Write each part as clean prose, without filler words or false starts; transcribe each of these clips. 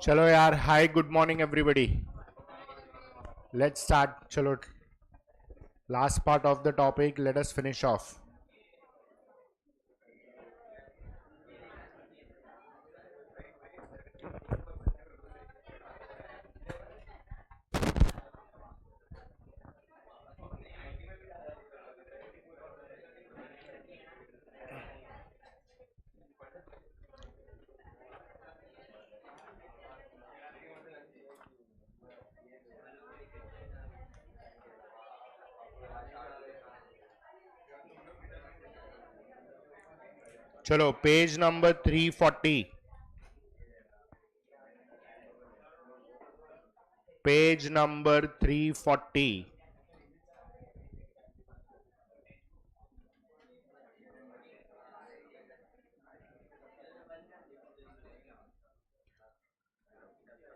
चलो यार, hi good morning everybody. Let's start. चलो, last part of the topic, let us finish off. चलो, page number 340. Page number 340.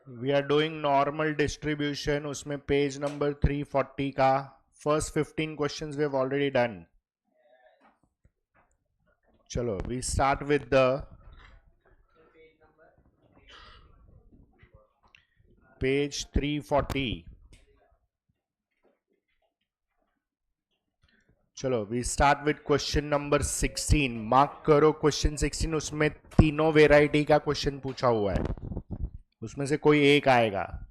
We are doing normal distribution. उसमें page number 340 का first 15 questions we have already done. चलो, we start with the page 340. चलो, we start with question number 16. मार्क करो question 16. उसमें तीनों variety का क्वेश्चन पूछा हुआ है, उसमें से कोई एक आएगा.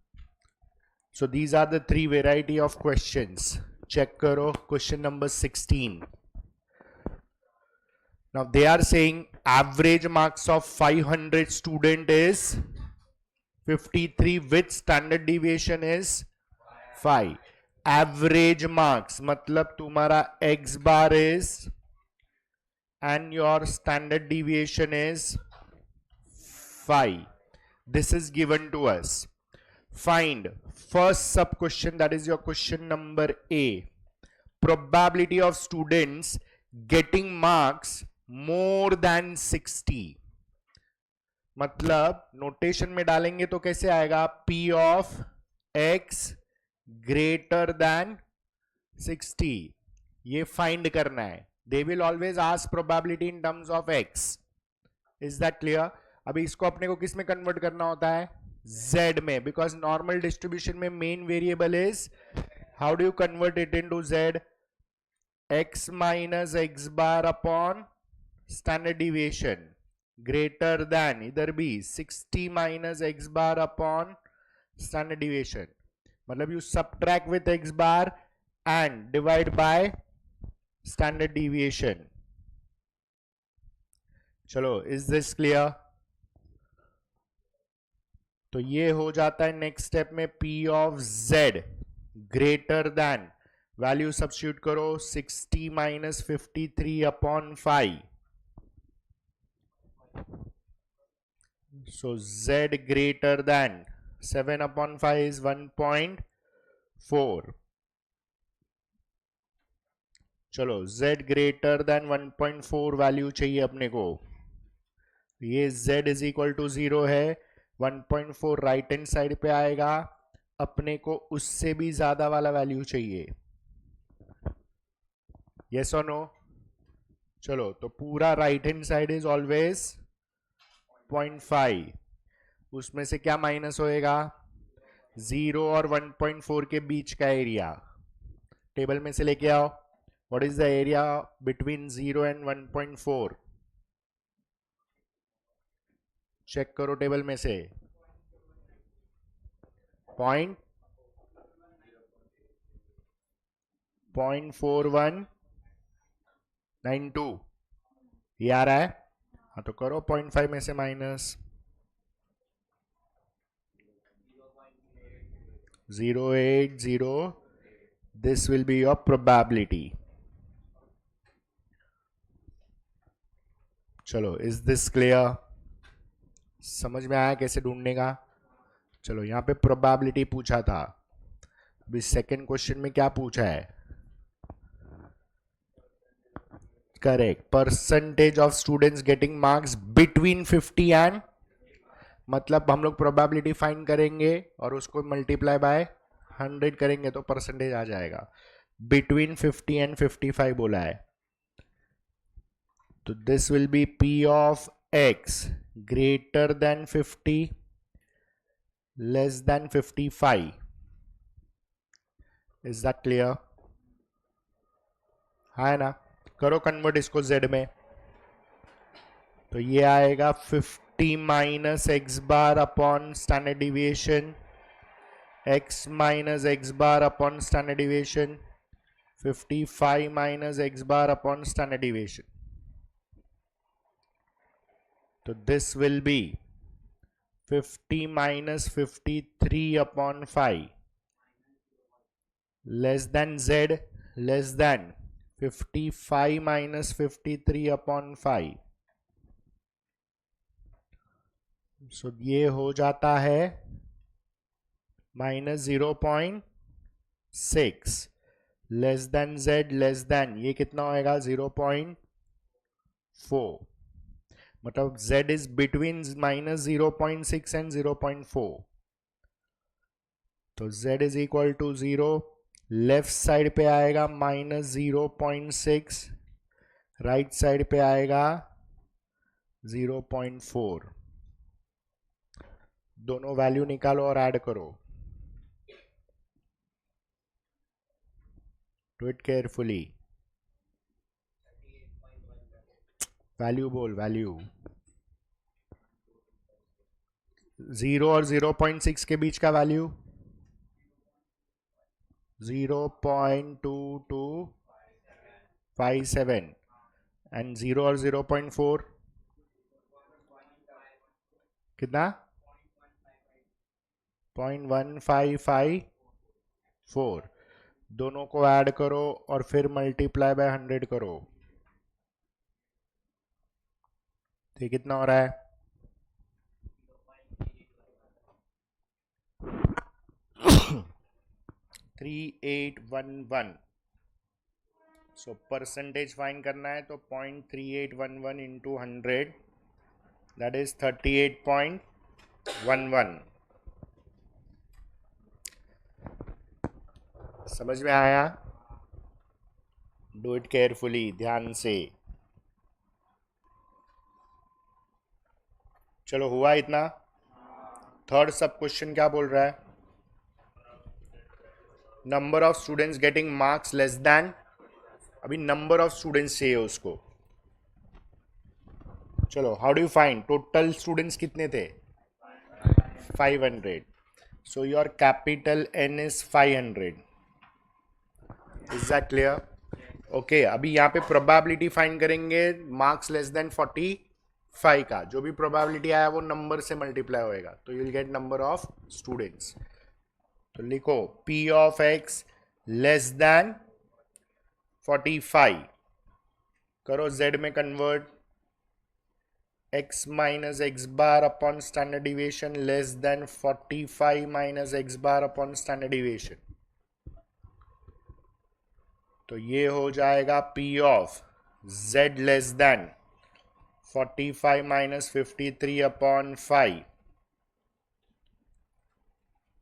So these are the three variety of questions. Check करो question number 16. Now they are saying average marks of 500 student is 53 with standard deviation is 5. Average marks मतलब तुम्हारा x bar is and your standard deviation is 5. This is given to us. Find first sub question, that is your question number A. Probability of students getting marks more than 60. मतलब notation में डालेंगे तो कैसे आएगा? P of x greater than 60. ये find करना है. They will always ask probability in terms of x. Is that clear? अभी इसको अपने को किस में कन्वर्ट करना होता है? Z में, बिकॉज नॉर्मल डिस्ट्रीब्यूशन में main variable is, how do you convert it into Z? x minus x bar upon standard deviation greater than, इधर भी 60 minus x bar upon standard deviation. मतलब you subtract with x bar and divide by standard deviation. चलो, is this clear? तो ये हो जाता है next step में P of Z greater than, value substitute करो, 60 minus 53 upon 5. So Z greater then 7 upon 5 is 1.4. चलो, Z ग्रेटर देन 1.4 वैल्यू चाहिए अपने को. ये Z इज इक्वल टू 0 है. 1.4 राइट हैंड साइड पे आएगा. अपने को उससे भी ज्यादा वाला वैल्यू चाहिए. यस और नो? चलो, तो पूरा right hand side is always 0.5. उसमें से क्या माइनस होएगा? 0 और 1.4 के बीच का एरिया. टेबल में से लेके आओ. What is the area between 0 and 1.4? Check करो टेबल में से. 0.4192 ये आ रहा है. हाँ, तो करो 0.5 में से minus 0.080. This will be your probability. चलो, इज दिस क्लियर? समझ में आया कैसे ढूंढने का? चलो, यहां पे प्रोबेबिलिटी पूछा था. अभी सेकंड क्वेश्चन में क्या पूछा है? Correct. Percentage of students getting marks between 50 and, मतलब हम लोग प्रोबेबिलिटी फाइंड करेंगे और उसको मल्टीप्लाई बाय 100 करेंगे तो परसेंटेज आ जाएगा. बिटवीन 50 एंड 55 बोला है. तो this will B P of x greater than 50 less than 55. Is that clear? है ना? करो कन्वर्ट इसको z में, तो ये आएगा 50 minus x bar upon standard deviation, x minus x bar upon standard deviation, 55 minus x bar upon standard deviation. तो this will be 50 minus 53 upon 5 less than z less than 55 minus 53 upon 5. सो ये हो जाता है minus 0.6 less than z less than ये कितना होएगा 0.4. मतलब z is between minus 0.6 and 0.4. तो z is equal to 0. Left side पे आएगा माइनस 0.6, राइट साइड पे आएगा 0.4. दोनों वैल्यू निकालो और ऐड करो. Do it carefully. वैल्यू बोल, वैल्यू. 0 और 0.6 के बीच का वैल्यू 0.2257 एंड 0 और 0.4 कितना 0.1554. दोनों को ऐड करो और फिर मल्टीप्लाई बाय 100 करो. तो ये कितना हो रहा है 3811. सो परसेंटेज फाइंड करना है तो 0.3811 इंटू 100 दैट इज 38.11. समझ में आया? डू इट केयरफुली, ध्यान से. चलो हुआ इतना. थर्ड सब क्वेश्चन क्या बोल रहा है? Number of students getting marks less than. अभी नंबर ऑफ स्टूडेंट्स चाहिए उसको. चलो how do you find? Total students कितने थे 500. So your capital N is 500. Is that clear? Okay. अभी यहाँ पे प्रोबेबिलिटी फाइंड करेंगे मार्क्स लेस देन 45 का. जो भी प्रोबेबिलिटी आया वो नंबर से मल्टीप्लाई होएगा, तो you will get number of students. तो लिखो P of x less then 45. करो z में convert. x minus x bar upon standard deviation less then 45 minus x bar upon standard deviation. तो ये हो जाएगा P of z less then 45 minus 53 upon 5,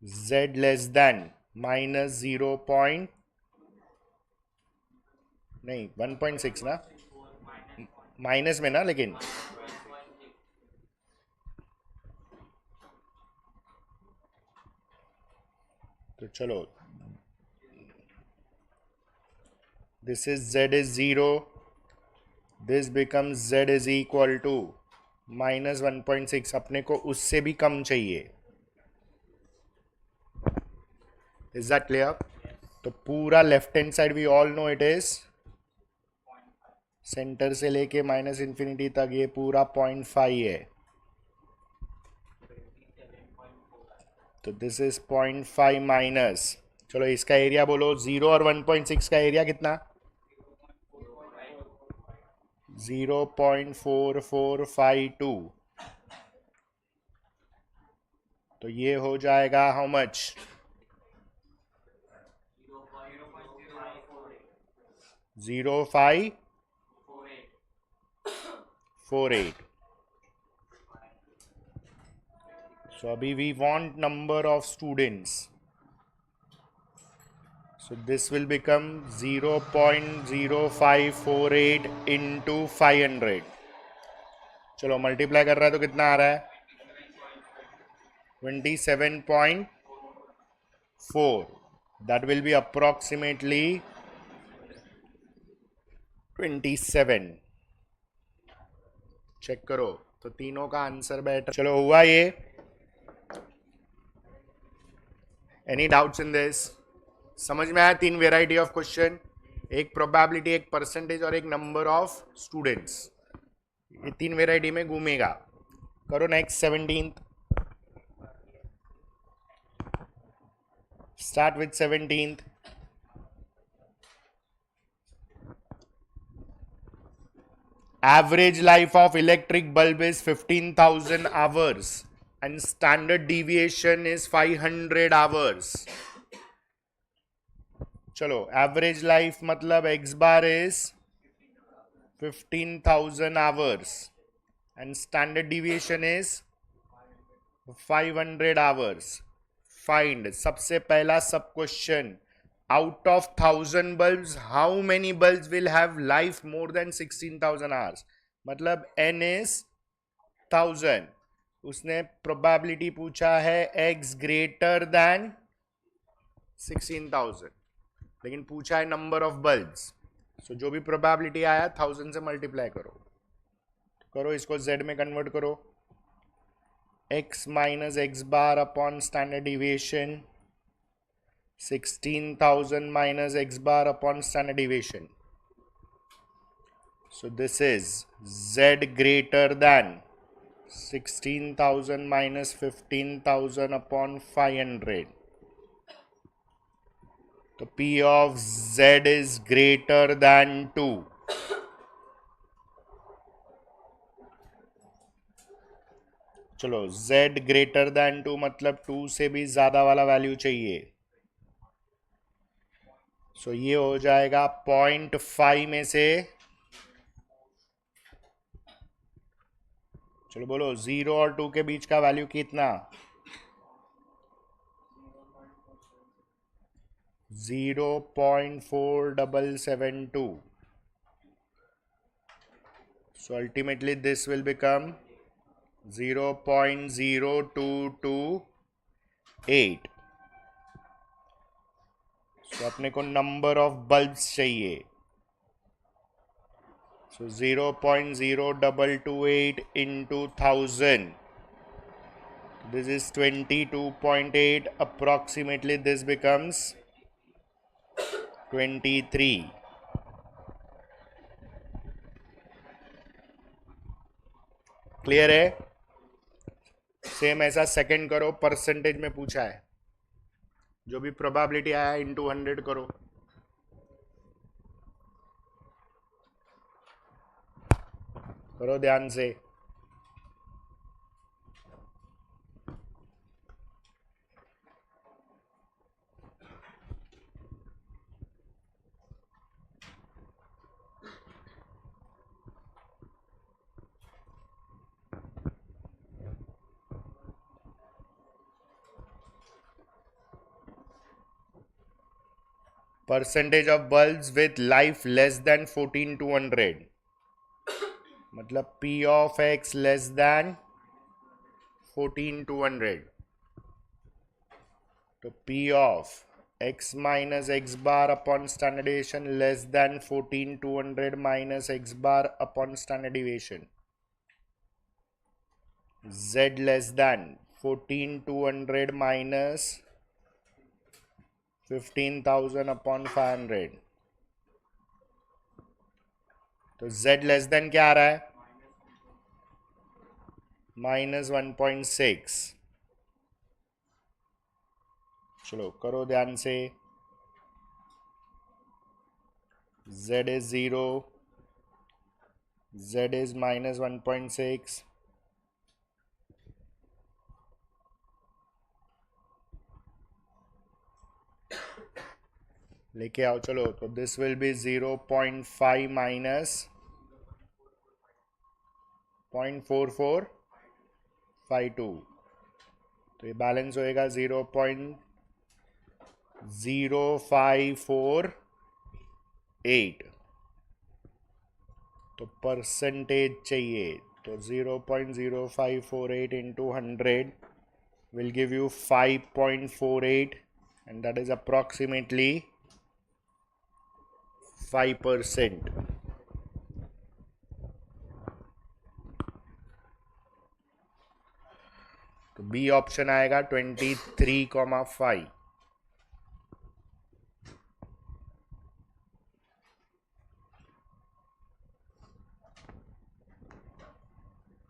z less then minus 1.6 ना, minus में ना, लेकिन तो चलो this is z is 0. This becomes z is equal to minus 1.6. अपने को उससे भी कम चाहिए. Is that clear? तो पूरा left hand side we all know it is centre से लेके माइनस इन्फिनिटी तक ये पूरा 0.5 है. तो दिस इज 0.5 माइनस. चलो इसका एरिया बोलो. 0 और 1.6 का एरिया कितना 0.4452. तो ये हो जाएगा how much 0.548. So abhi we want number of students. So this will become 0.0548 into 500. चलो मल्टीप्लाई कर रहा है तो कितना आ रहा है 27.4. That will be approximately 27. Check करो तो तीनों का आंसर बैठ। चलो हुआ ये। Any doubts in this? समझ में आया? तीन वेराइटी ऑफ क्वेश्चन, एक प्रोबेबिलिटी, एक परसेंटेज और एक नंबर ऑफ स्टूडेंट्स। ये तीन वेराइटी में घूमेगा। करो next 17th। Start with 17th। Average life of electric bulb is 15,000 hours and standard deviation is 500 hours. चलो एवरेज लाइफ मतलब x bar is 15,000 hours and standard deviation is 500 hours. Find सबसे पहला सब question, out of 1000 bulbs how many bulbs will have life more than 16,000 hours? मतलब n is 1000. उसने probability पूछा है x greater then 16,000, लेकिन पूछा है नंबर ऑफ बल्ब्स। सो जो भी प्रोबेबिलिटी आया 1000 से मल्टीप्लाई करो। करो इसको z में कन्वर्ट करो। x minus x bar upon standard deviation, 16,000 minus x bar upon standard deviation. So this is z greater than 16,000 minus 15,000 upon 500. So P of z is greater than 2. चलो z greater than 2 मतलब 2 से भी ज्यादा वाला value चाहिए। सो ये हो जाएगा 0.5 में से, चलो बोलो 0 और 2 के बीच का वैल्यू कितना? 0.4772. So ultimately this will become 0.0228. तो अपने को नंबर ऑफ बल्ब्स चाहिए। सो 0.0228 into 1000. This is 22.8. Approximately this becomes 23. Clear है? सेम ऐसा सेकंड करो, परसेंटेज में पूछा है। जो भी प्रोबेबिलिटी आया इंटू 100 करो। करो ध्यान से। Percentage of bulbs with life less than 14,200 मतलब P of x less then 14,200। तो P of x minus x bar upon standard deviation less than 14,200 minus x bar upon standard deviation. Z less than 14,200 minus 15,000 upon 500. तो z less then क्या आ रहा है? -1.6। चलो करो ध्यान से। z is 0, z is -1.6, लेके आओ। चलो तो दिस विल बी 0.5 माइनस 0.4452। तो ये बैलेंस होएगा 0.0548। तो परसेंटेज चाहिए, तो 0.0548 into 100 will give you 5.48 and that is approximately 5%. तो बी ऑप्शन आएगा 23,5.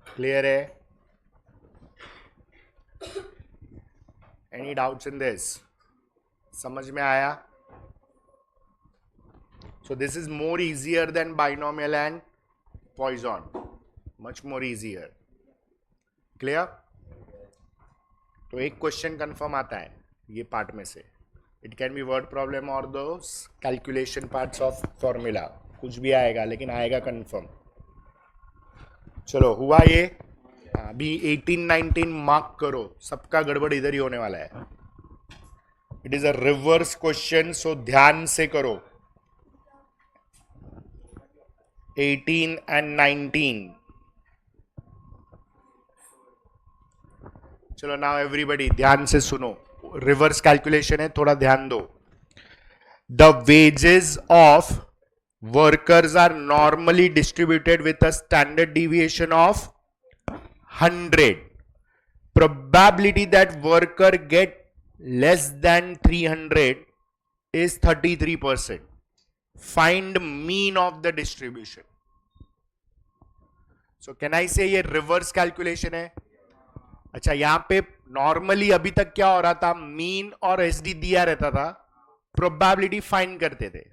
क्लियर है? Any doubts in this? समझ में आया? So this is more easier than binomial and Poisson. Much more easier. Clear? तो एक क्वेश्चन कंफर्म आता है ये पार्ट में से. It can be word problem और दोस कैलकुलेशन पार्ट्स ऑफ फॉर्मूला. कुछ भी आएगा लेकिन आएगा कंफर्म. चलो हुआ ये. अभी 18-19 मार्क करो. सबका गड़बड़ इधर ही होने वाला है. It is a reverse question so ध्यान से करो. 18 and 19. चलो नाउ एवरीबडी ध्यान से सुनो. रिवर्स कैलकुलेशन है, थोड़ा ध्यान दो. The wages of workers are normally distributed with a standard deviation of 100. Probability that worker get less than 300 is 33%. Find mean of the distribution. So can I say ये reverse calculation है? अच्छा, यहां पे normally अभी तक क्या हो रहा था, मीन और एसडी दिया रहता था, प्रोबेबिलिटी फाइंड करते थे.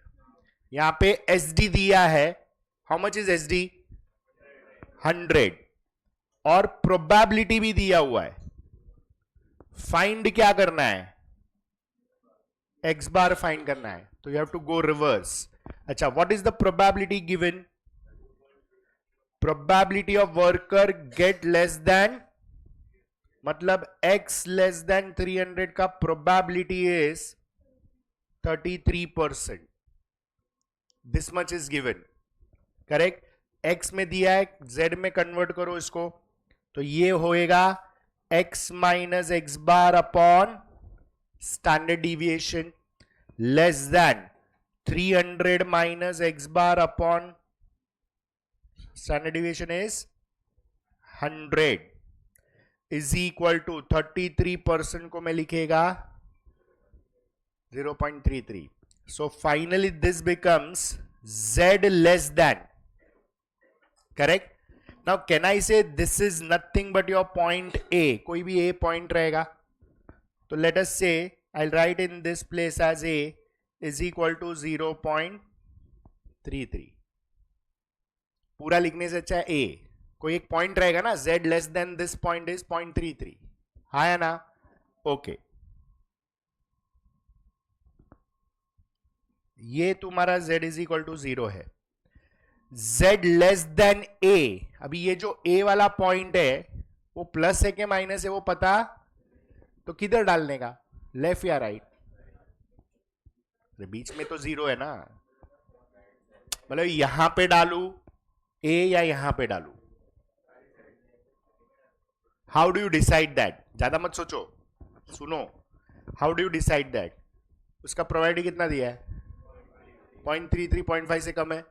यहां पे एसडी दिया है. How much is SD? 100. और प्रोबेबिलिटी भी दिया हुआ है. फाइंड क्या करना है? एक्स बार फाइंड करना है. तो you have to go reverse. अच्छा, what is the probability given? Probability of worker get less than, मतलब x लेस देन 300 का probability is 33%. This much is given. Correct? x में दिया है, z में कन्वर्ट करो इसको. तो ये होएगा x minus x bar upon standard deviation less than 300 minus x bar upon standard deviation is 100 is equal to 33% को मैं लिखेगा 0.33. So finally this becomes z less than. Correct? Now can I say this is nothing but your point a. कोई भी a point रहेगा. तो let us say I write in this place as a is equal to 0.33. पूरा लिखने से अच्छा है a. कोई एक पॉइंट रहेगा ना, z less then this point is 0.33. हाँ या ना? ओके. ये तुम्हारा z इज इक्वल टू 0 है. z less than a. अभी ये जो a वाला पॉइंट है वो प्लस है कि माइनस है वो पता, तो किधर डालने का? लेफ्ट या राइट? बीच में तो 0 है ना. मतलब यहां पे डालू a या यहां पे डालू? How do you decide that? ज्यादा मत सोचो, सुनो. How do you decide that? उसका प्रोबेबिलिटी कितना दिया है? 0.33. 0.5 से कम है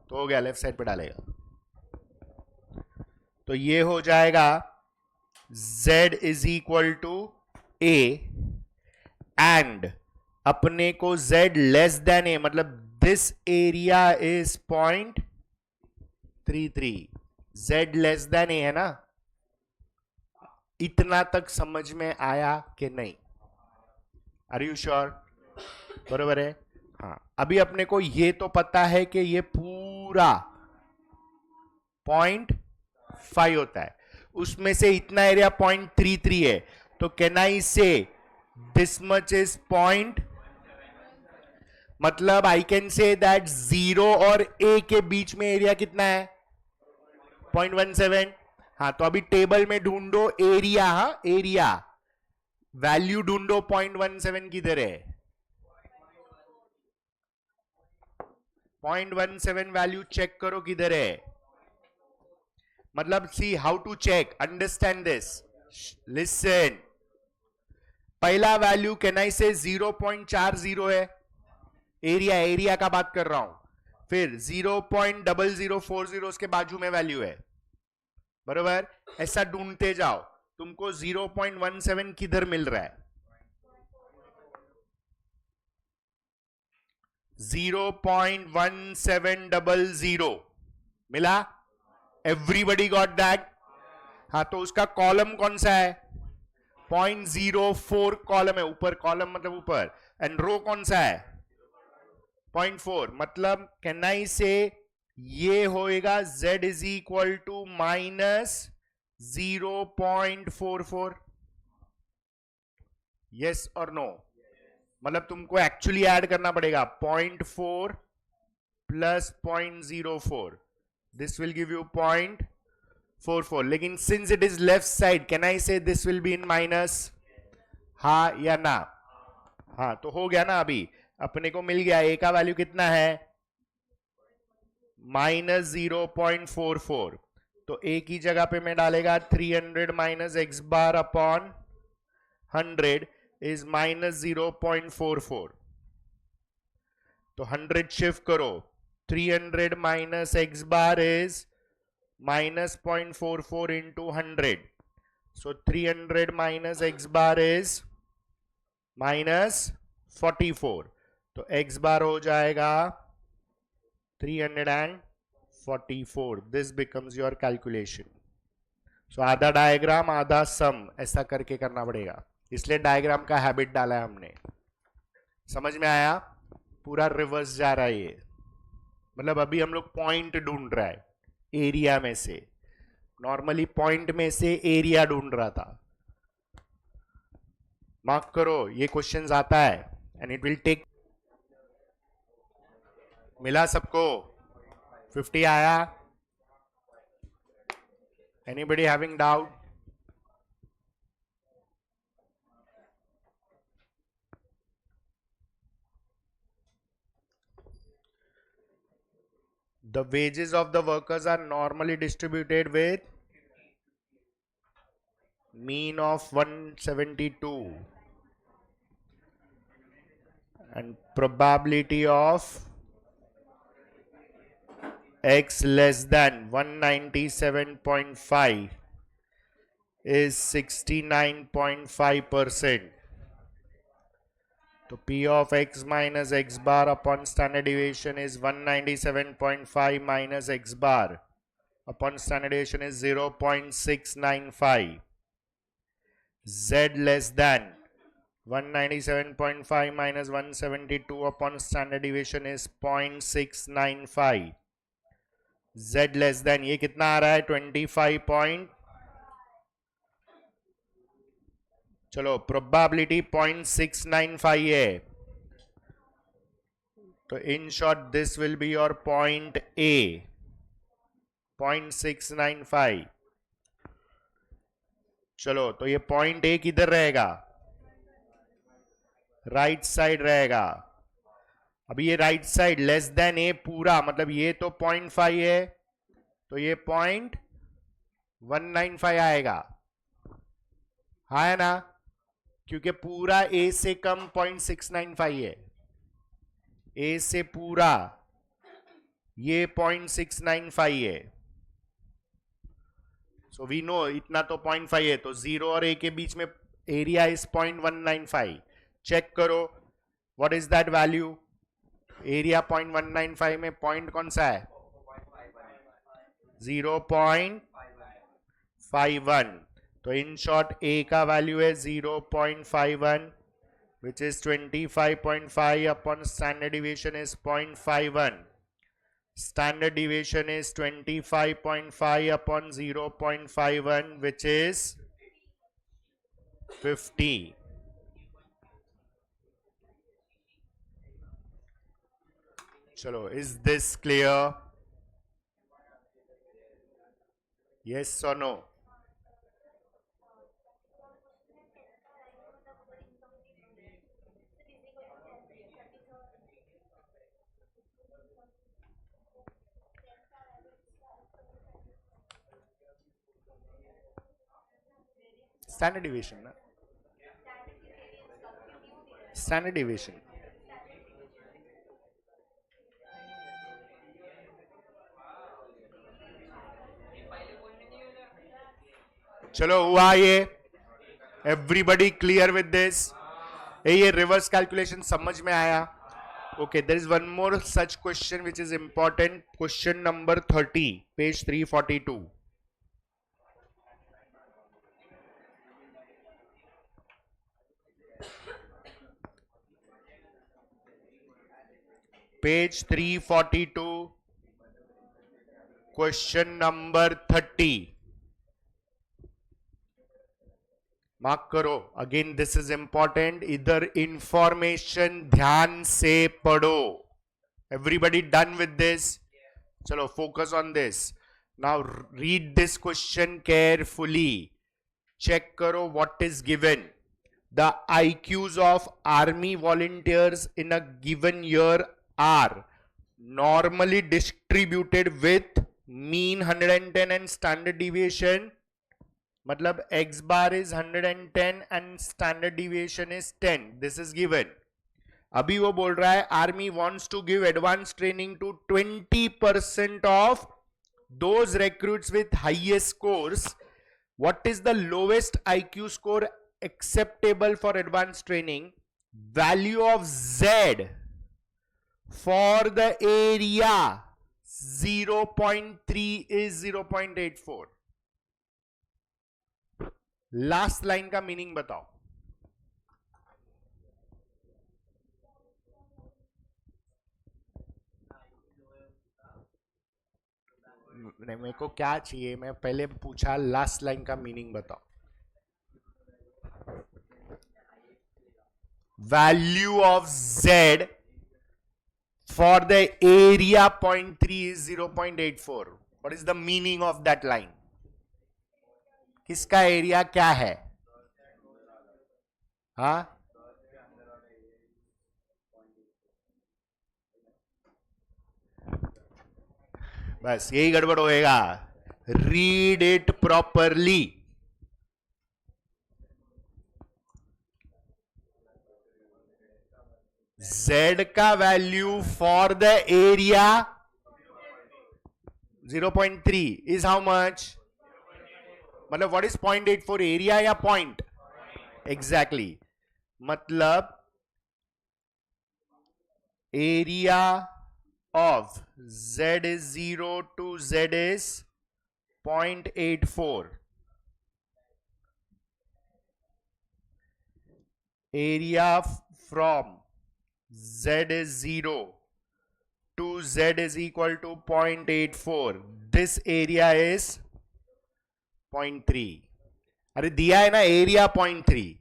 तो हो गया, लेफ्ट साइड पे डालेगा. तो ये हो जाएगा z is equal to a and अपने को z लेस देन a, मतलब this area is 0.33. z less than a है ना? इतना तक समझ में आया कि नहीं? Are you sure? बरोबर है? हाँ. अभी अपने को ये तो पता है कि ये पूरा 0.5 होता है, उसमें से इतना एरिया 0.33 है. तो can I say this much is point, मतलब आई कैन से दैट 0 और a के बीच में एरिया कितना है? 0.17. हाँ, तो अभी टेबल में ढूंढो एरिया. हाँ, एरिया वैल्यू ढूंढो. 0.17 किधर है? 0.17 वैल्यू चेक करो किधर है. मतलब see how to check, understand this. Listen, पहला वैल्यू कैन आई से 0.40 है, एरिया का बात कर रहा हूं. फिर 0.0040 उसके बाजू में वैल्यू है, बरोबर. ऐसा ढूंढते जाओ, तुमको 0.17 किधर मिल रहा है? 0.1700 मिला. Everybody got that? हाँ, तो उसका कॉलम कौन सा है? 0.04 कॉलम है, ऊपर कॉलम मतलब ऊपर, एंड रो कौन सा है? 0.4. मतलब कैन आई से ये होएगा z is equal to -0.44. Yes और नो? मतलब तुमको एक्चुअली ऐड करना पड़ेगा 0.4 plus 0.04. This will give you 0.44. लेकिन since it is left side, can I say this will be in minus? हाँ या ना? हाँ, तो हो गया ना. अभी अपने को मिल गया a का वैल्यू कितना है? -0.44. तो a की जगह पे मैं डालेगा 300 minus x bar upon 100 is -0.44. तो 100 शिफ्ट करो, 300 minus x bar is -0.44 into 100. So 300 minus x bar is -44. तो एक्स बार हो जाएगा 344. This becomes your calculation. So आधा डायग्राम आधा सम, ऐसा करके करना पड़ेगा, इसलिए डायग्राम का हैबिट डाला है हमने. समझ में आया? पूरा रिवर्स जा रहा है ये. मतलब अभी हम लोग पॉइंट ढूंढ रहा है एरिया में से. नॉर्मली पॉइंट में से एरिया ढूंढ रहा था. मार्क करो, ये क्वेश्चंस आता है एंड इट विल टेक. मिला सबको? 50 आया? Anybody having doubt? The wages of the workers are normally distributed with mean of 172 and probability of x less than 197.5 is 69.5%. तो P of x minus x bar upon standard deviation is 197.5 minus x bar upon standard deviation is 0.695. Z less than 197.5 minus 172 upon standard deviation is 0.695. Z less than ये कितना आ रहा है? 25. चलो, probability 0.695 है, तो in short this will be your point A. 0.695. चलो, तो ये पॉइंट ए किधर रहेगा? राइट साइड रहेगा. अभी ये राइट साइड लेस देन ए पूरा, मतलब ये तो 0.5 है, तो ये 0.195 आएगा. हाँ है ना? क्योंकि पूरा ए से कम 0.695 है. ए से पूरा ये 0.695 है. सो वी नो इतना तो 0.5 है, तो 0 और ए के बीच में एरिया इज 0.195. चेक करो what is that value. Area 0.195 में पॉइंट कौन सा है? 0.51. तो इन शॉर्ट ए का वैल्यू है 0.51 which is 25.5 upon standard deviation is 0.51. Standard deviation is 25.5 upon 0.51 which is 50. चलो, is this clear? Yes or no? Standard deviation ना, स्टैंडर्ड डिविएशन। चलो हुआ ये, एवरीबडी क्लियर विद दिस? ये रिवर्स कैलकुलेशन समझ में आया? Okay, there is one more such question which is important, question number 30, page 342। Page 342, question number 30। Mark करो, again this is important, इधर इंफॉर्मेशन ध्यान से पढ़ो। Everybody done with this? चलो focus on this now, read this question carefully, check करो what is given. The IQs of army volunteers in a given year are normally distributed with mean 110 and standard deviation, मतलब x bar is 110 and standard deviation is 10, this is given। अभी वो बोल रहा है army wants to give advanced training to 20% of those recruits with highest scores, what is the lowest IQ score acceptable for advanced training? Value of Z for the area 0.3 is 0.84। Last line का meaning बताओ। मेरे को क्या चाहिए, मैं पहले पूछा last line का मीनिंग बताओ। Value of Z for the area 0.3 is 0.84। What is the meaning of that line? किसका एरिया क्या है? हाँ, बस यही गड़बड़ होएगा। Read it properly. Z का value for the area 0.3 is how much? मतलब व्हाट इज 0.84, एरिया या पॉइंट? एग्जैक्टली, मतलब area of Z is 0 to Z is 0.84। area from Z is 0 to Z is equal to 0.84, this area is 0.3। अरे दिया है ना area 0.3,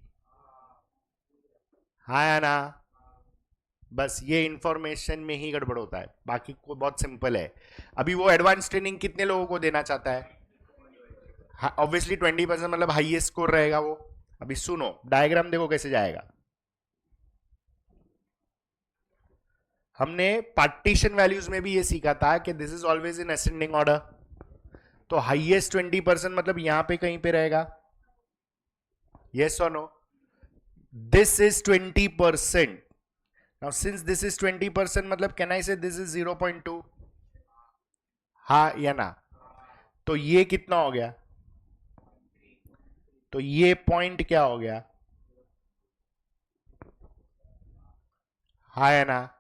हाँ या ना? बस ये इंफॉर्मेशन में ही गड़बड़ होता है, बाकी को बहुत सिंपल है। अभी वो एडवांस ट्रेनिंग कितने लोगों को देना चाहता है? ऑब्वियसली 20%, मतलब हाईएस्ट स्कोर रहेगा वो। अभी सुनो, डायग्राम देखो कैसे जाएगा। हमने पार्टीशन वैल्यूज में भी ये सीखा था कि this is always in ascending order. तो हाईएस्ट 20% मतलब यहां पे कहीं पे रहेगा, यस और no? This is 20%। Now since this is 20%, मतलब can I say this is 0.2? हाँ या ना? तो ये कितना हो गया? तो ये पॉइंट क्या हो गया? हाँ या ना?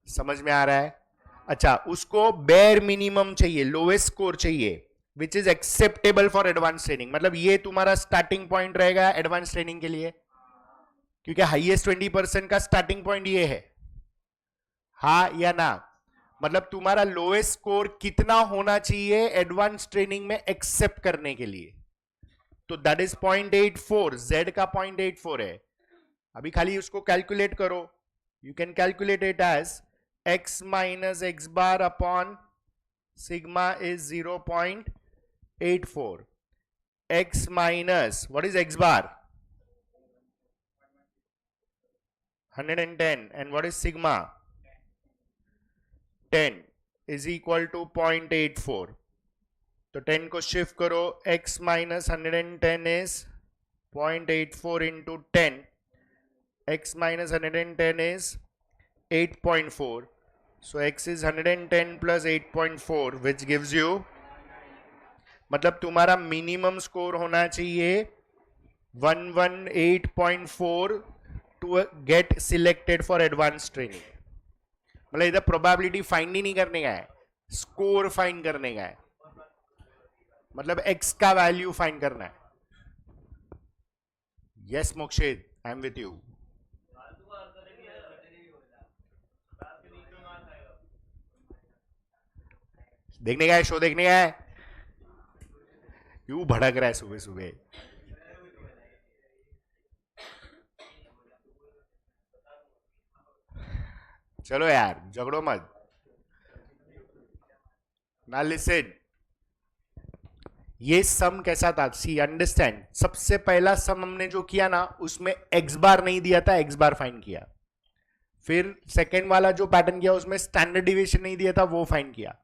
समझ में आ रहा है? अच्छा, उसको बेयर मिनिमम चाहिए, लोएस्ट स्कोर चाहिए, which is acceptable for advance training. मतलब ये तुम्हारा स्टार्टिंग पॉइंट रहेगा एडवांस ट्रेनिंग के लिए, क्योंकि हाईएस्ट 20% का स्टार्टिंग पॉइंट ये है। हाँ या ना? मतलब तुम्हारा लोएस्ट स्कोर कितना होना चाहिए एडवांस ट्रेनिंग में एक्सेप्ट करने के लिए? तो दैट इज 0.84। Z का 0.84 है। अभी खाली उसको कैलकुलेट करो। You can calculate it as x minus x bar upon sigma is 0.84। x minus, what is x bar? 110, and what is sigma? 10 is equal to 0.84। तो 10 को शिफ्ट करो, x minus 110 is 0.84 into 10. X minus 110 is 8.4. So x is 110 plus 8.4 which gives you, मतलब तुम्हारा minimum score होना चाहिए 118.4 to get selected for advance training. मतलब इधर probability find ही नहीं करने का है, स्कोर फाइंड करने का है. मतलब x का वैल्यू फाइंड करना है. Yes Mokshit, I am with you. देखने का है, शो देखने का है. क्यों भड़क रहा है सुबह सुबह? चलो यार झगड़ो मत. ना लिसन, ये सम कैसा था? सी अंडरस्टैंड. सबसे पहला सम हमने जो किया ना उसमें एक्स बार नहीं दिया था, एक्स बार फाइंड किया. फिर सेकेंड वाला जो पैटर्न किया उसमें स्टैंडर्ड डिविएशन नहीं दिया था, वो फाइंड किया.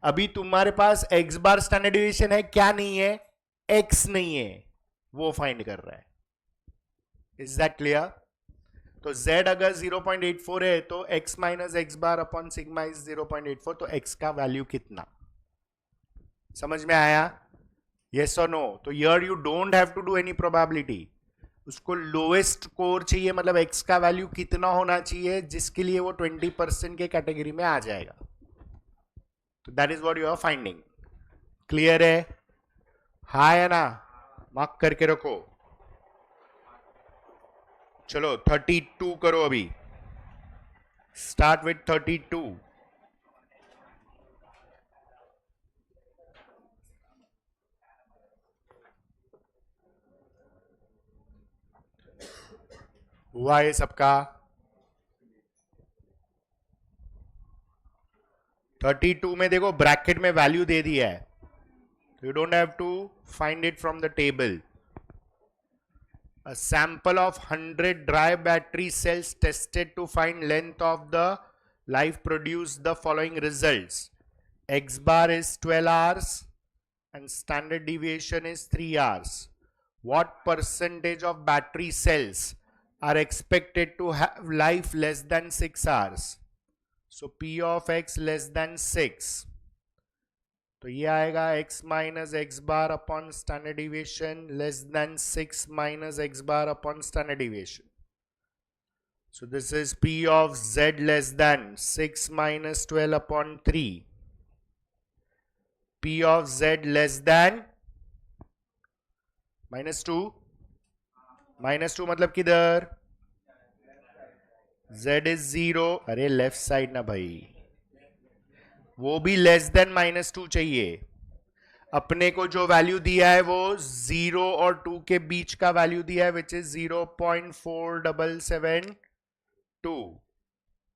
अभी तुम्हारे पास एक्स बार स्टैंडर्ड डिविएशन है, क्या नहीं है? एक्स नहीं है, वो फाइंड कर रहा है. Is that clear? तो z अगर 0.84 है तो x minus x bar upon sigma is 0.84. तो x का वैल्यू कितना? समझ में आया? यस और नो? तो here you don't have to do any probability. उसको लोएस्ट स्कोर चाहिए, मतलब x का वैल्यू कितना होना चाहिए जिसके लिए वो 20% के कैटेगरी में आ जाएगा. तो that is what you are finding. Clear है? हाँ है ना? मार्क करके रखो. चलो 32 करो. अभी स्टार्ट विथ 32. हुआ ये सबका? 32 में देखो ब्रैकेट में वैल्यू दे दिया है. You don't have to find it from the table. A sample of 100 dry battery cells tested to find length of the life produced the following results. X bar is 12 hours and standard deviation is 3 hours. What percentage of battery cells are expected to have life less than 6 hours? So P of X less than 6. तो ये आएगा x minus x bar upon standard deviation less then 6 minus x bar upon standard deviation. So this is p of z less then 6 minus 12 upon 3. p of z less then -2. -2 मतलब किधर? z is 0. अरे left side ना भाई, वो भी less than -2 चाहिए. अपने को जो वैल्यू दिया है वो 0 और 2 के बीच का वैल्यू दिया है विच इज 0.4772. तो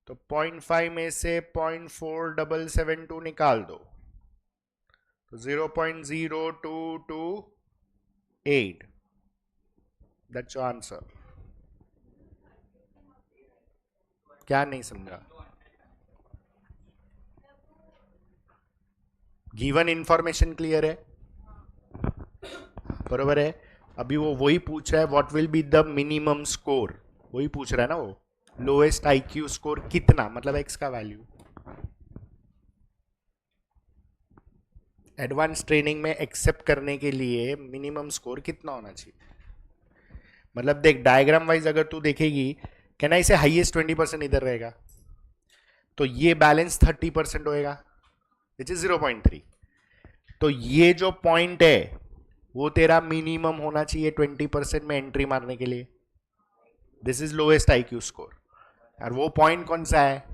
0.5 में से 0.4772 निकाल दो तो 0.0228. That's your answer. क्या नहीं समझा? गिवन इंफॉर्मेशन क्लियर है? बरोबर है. अभी वो वही पूछ रहा है what will be the minimum score, वही पूछ रहा है ना वो. लोएस्ट आईक्यू स्कोर कितना, मतलब एक्स का वैल्यू. एडवांस ट्रेनिंग में एक्सेप्ट करने के लिए मिनिमम स्कोर कितना होना चाहिए? मतलब देख डायग्राम वाइज अगर तू देखेगी, कहना इसे हाईएस्ट 20% इधर रहेगा तो ये बैलेंस 30% होएगा विच इज 0.3. तो ये जो पॉइंट है वो तेरा मिनिमम होना चाहिए 20% में एंट्री मारने के लिए. This is lowest IQ score. और वो पॉइंट कौन सा है?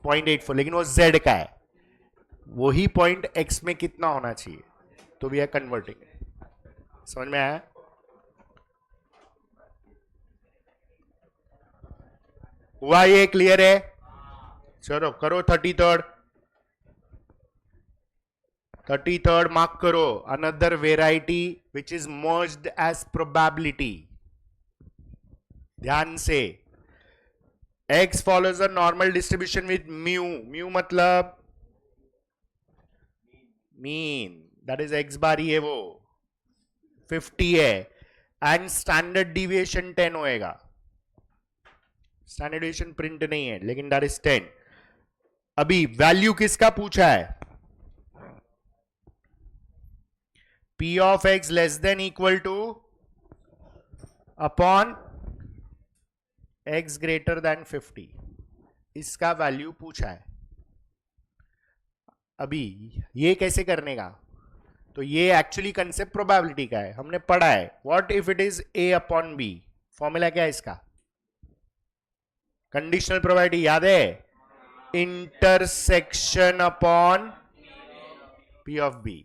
0.84. लेकिन वो z का है. वही पॉइंट x में कितना होना चाहिए? तो वी आर कन्वर्टिंग. समझ में आया? हुआ ये क्लियर है? चलो करो 33rd मार्क करो. Another variety which is merged as probability. ध्यान से. x follows a normal distribution with mu. Mu मतलब mean, that is x bar ही है, वो 50 है. एंड स्टैंडर्ड डिविएशन 10 होएगा. स्टैंडर्ड डिविएशन प्रिंट नहीं है लेकिन दैट इज 10. अभी वैल्यू किसका पूछा है? P of x less than equal two upon x greater than 50. इसका वैल्यू पूछा है. अभी ये कैसे करने का? तो ये एक्चुअली कंसेप्ट प्रोबेबिलिटी का है, हमने पढ़ा है. What if it is a upon b. Formula क्या है इसका? कंडीशनल प्रोबेबिलिटी याद है? Intersection upon p of b.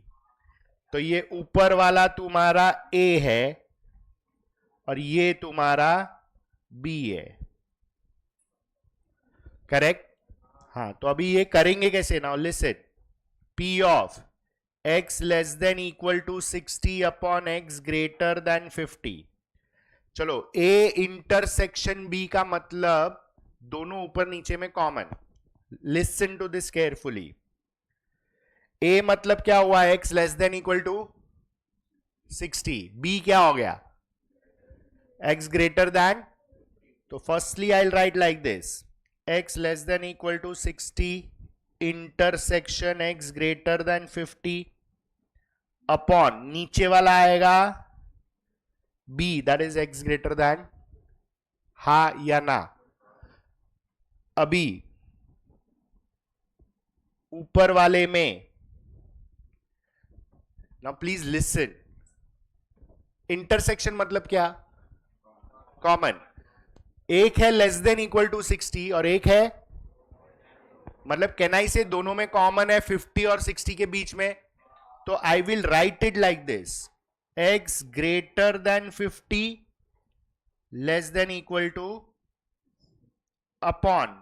तो ये ऊपर वाला तुम्हारा a है और ये तुम्हारा b है. करेक्ट? हाँ, तो अभी ये करेंगे कैसे? Now listen. p of x less than equal to 60 upon x greater than 50. चलो, a इंटरसेक्शन b का मतलब दोनों ऊपर नीचे में common. Listen to this carefully. a मतलब क्या हुआ? x less than equal to 60. b क्या हो गया? x greater than. तो firstly I will write like this. x less than equal to 60 intersection x greater than 50 upon नीचे वाला आएगा b that is x greater than. हा या ना? अभी ऊपर वाले में नाउ प्लीज लिसन. इंटरसेक्शन मतलब क्या? कॉमन. एक है लेस देन इक्वल टू 60 और एक है मतलब कैन आई से दोनों में कॉमन है 50 और 60 के बीच में. तो आई will right it like this. x greater than 50 less than equal two upon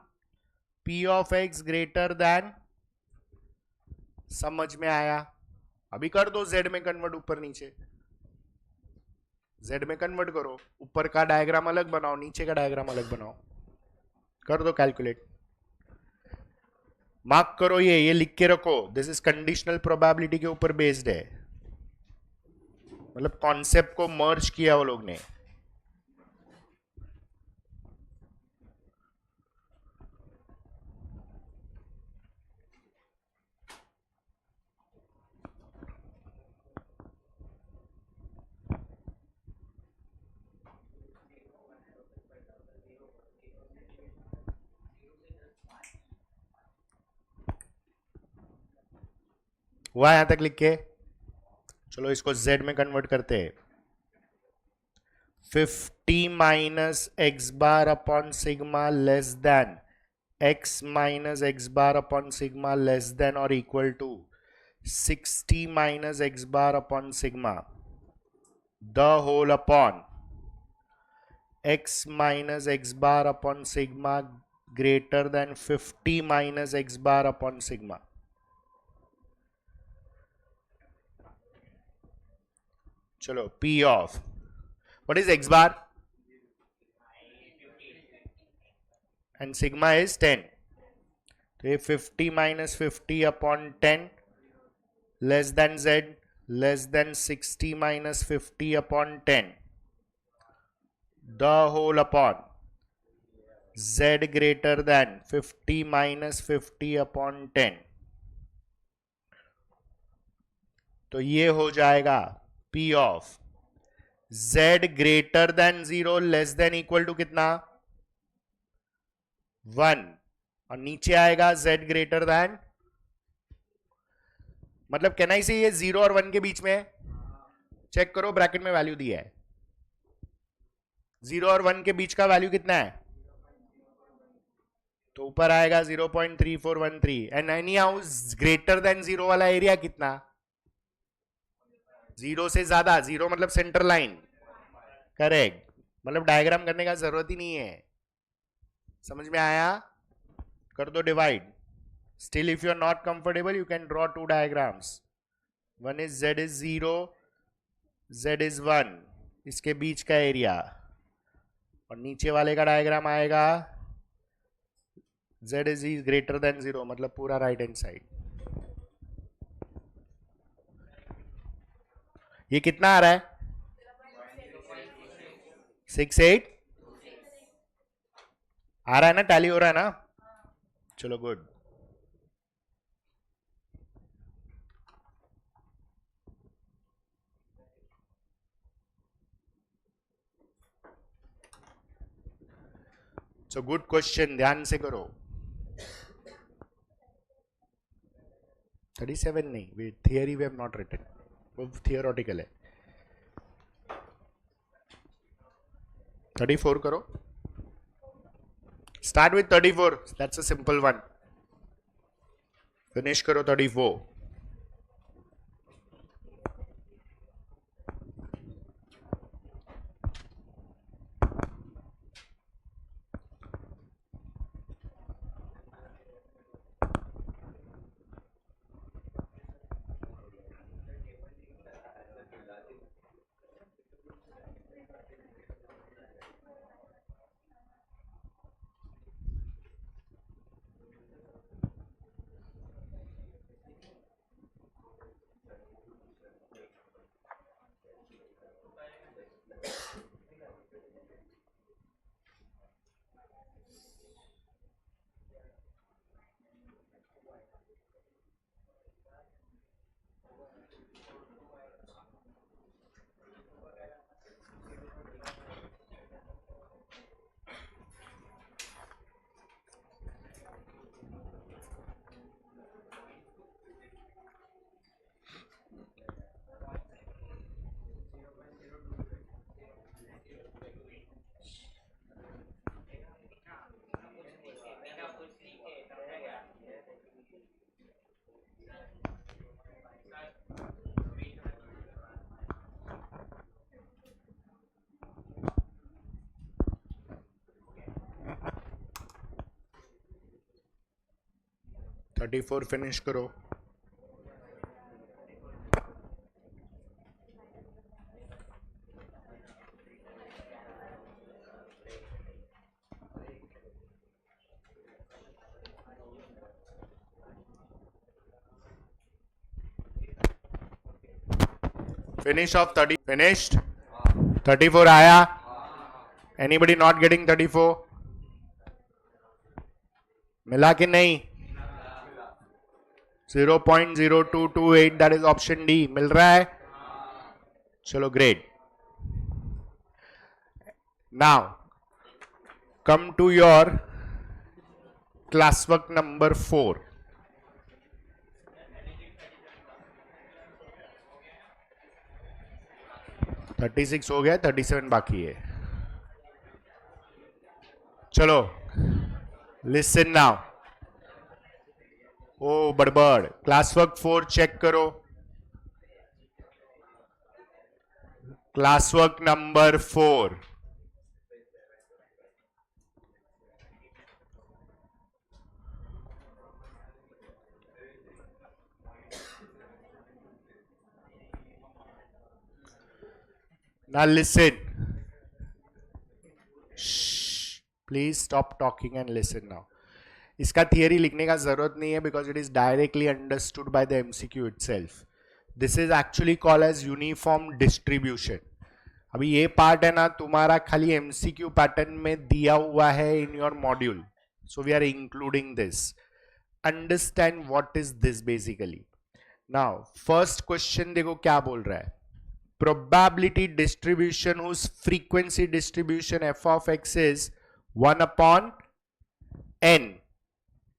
p of x greater then. समझ में आया? अभी कर दो z में कन्वर्ट. ऊपर नीचे z में कन्वर्ट करो. ऊपर का डायग्राम अलग बनाओ, नीचे का डायग्राम अलग बनाओ. कर दो कैलकुलेट. मार्क करो. ये लिख के रखो. दिस इज कंडीशनल प्रोबेबिलिटी के ऊपर बेस्ड है. मतलब कॉन्सेप्ट को मर्ज किया वो लोग ने. हुआ यहां तक लिख के? चलो इसको z में कन्वर्ट करते हैं. 50 minus x bar upon sigma less than x minus x bar upon sigma less than और equal to 60 minus x bar upon sigma the whole upon x minus x bar upon sigma greater than 50 minus x bar upon sigma. चलो, p ऑफ what is x bar and sigma is 10. तो ये 50 minus 50 upon 10 less than z less than 60 minus 50 upon 10 the whole upon z greater than 50 minus 50 upon 10. तो ये हो जाएगा p of z greater than 0 less than equal to कितना? 1. और नीचे आएगा z ग्रेटर देन. मतलब कहना ही से ये 0 और 1 के बीच में. चेक करो ब्रैकेट में वैल्यू दिया है. 0 और 1 के बीच का वैल्यू कितना है? तो ऊपर आएगा 0.3413. And any house greater than 0 वाला एरिया कितना? 0 से ज्यादा. 0 मतलब सेंटर लाइन. करेक्ट. मतलब डायग्राम करने का जरूरत ही नहीं है. समझ में आया? कर दो divide. Still if you are not comfortable you can draw 2 diagrams. One is z is 0, z is 1. इसके बीच का एरिया. और नीचे वाले का डायग्राम आएगा z इज ग्रेटर देन 0 मतलब पूरा राइट हैंड साइड. ये कितना आ रहा है? 6 8 आ रहा है ना, टैली हो रहा है ना? चलो गुड. सो गुड क्वेश्चन, ध्यान से करो. 37 नहीं, theory we have not written, वो थियोरेटिकल है. 34 करो. Start with 34, that's a simple one. Finish करो 34. थर्टी फोर फिनिश करो. Finish of 30. Finished. 34 आया. Anybody not getting 34? मिला कि नहीं? 0.0228, that is option D. मिल रहा है? चलो great. Now come to your classwork number 4. 36 हो गया, 37 बाकी है. चलो लिसन नाउ. ओ बड़बड़. क्लासवर्क 4 चेक करो. Classwork number 4. Now listen. Shh. Please stop talking and listen now. इसका थियरी लिखने का जरूरत नहीं है because it is directly understood by the MCQ itself. This is actually called as uniform distribution. अभी ये part है ना तुम्हारा खाली एमसीक्यू पैटर्न में दिया हुआ है in your module. So we are including this. Understand what is this basically. Now first question देखो क्या बोल रहा है. probability distribution whose frequency distribution f of x is 1 upon n,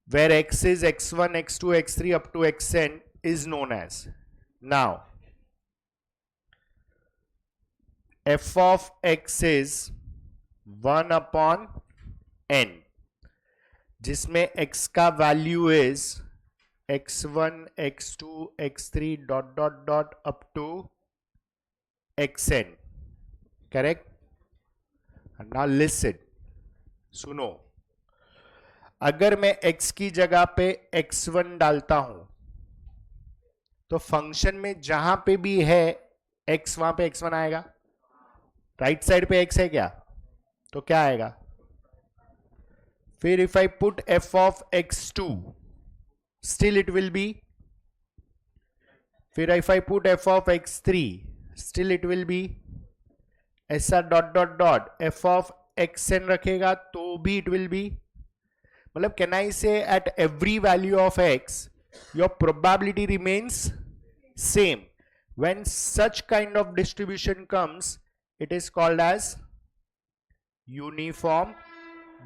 where x is x1, x2, x3 up to xn is known as. Now f of x is 1 upon n, जिसमें x का value is x1, x2, x3 dot dot dot up to xn. Correct? And now listen. सुनो. अगर मैं x की जगह पे x1 डालता हूं तो फंक्शन में जहां पे भी है x, वहां पे x1 आएगा. राइट साइड पे x है क्या? तो क्या आएगा? फिर if I put f of x2, still it will be. फिर if I put f of x3, still it will be. ऐसा dot dot dot f of x n रखेगा तो भी इट विल बी, मतलब can I say at every value of x your probability remains same. When such kind of distribution comes, it is called as uniform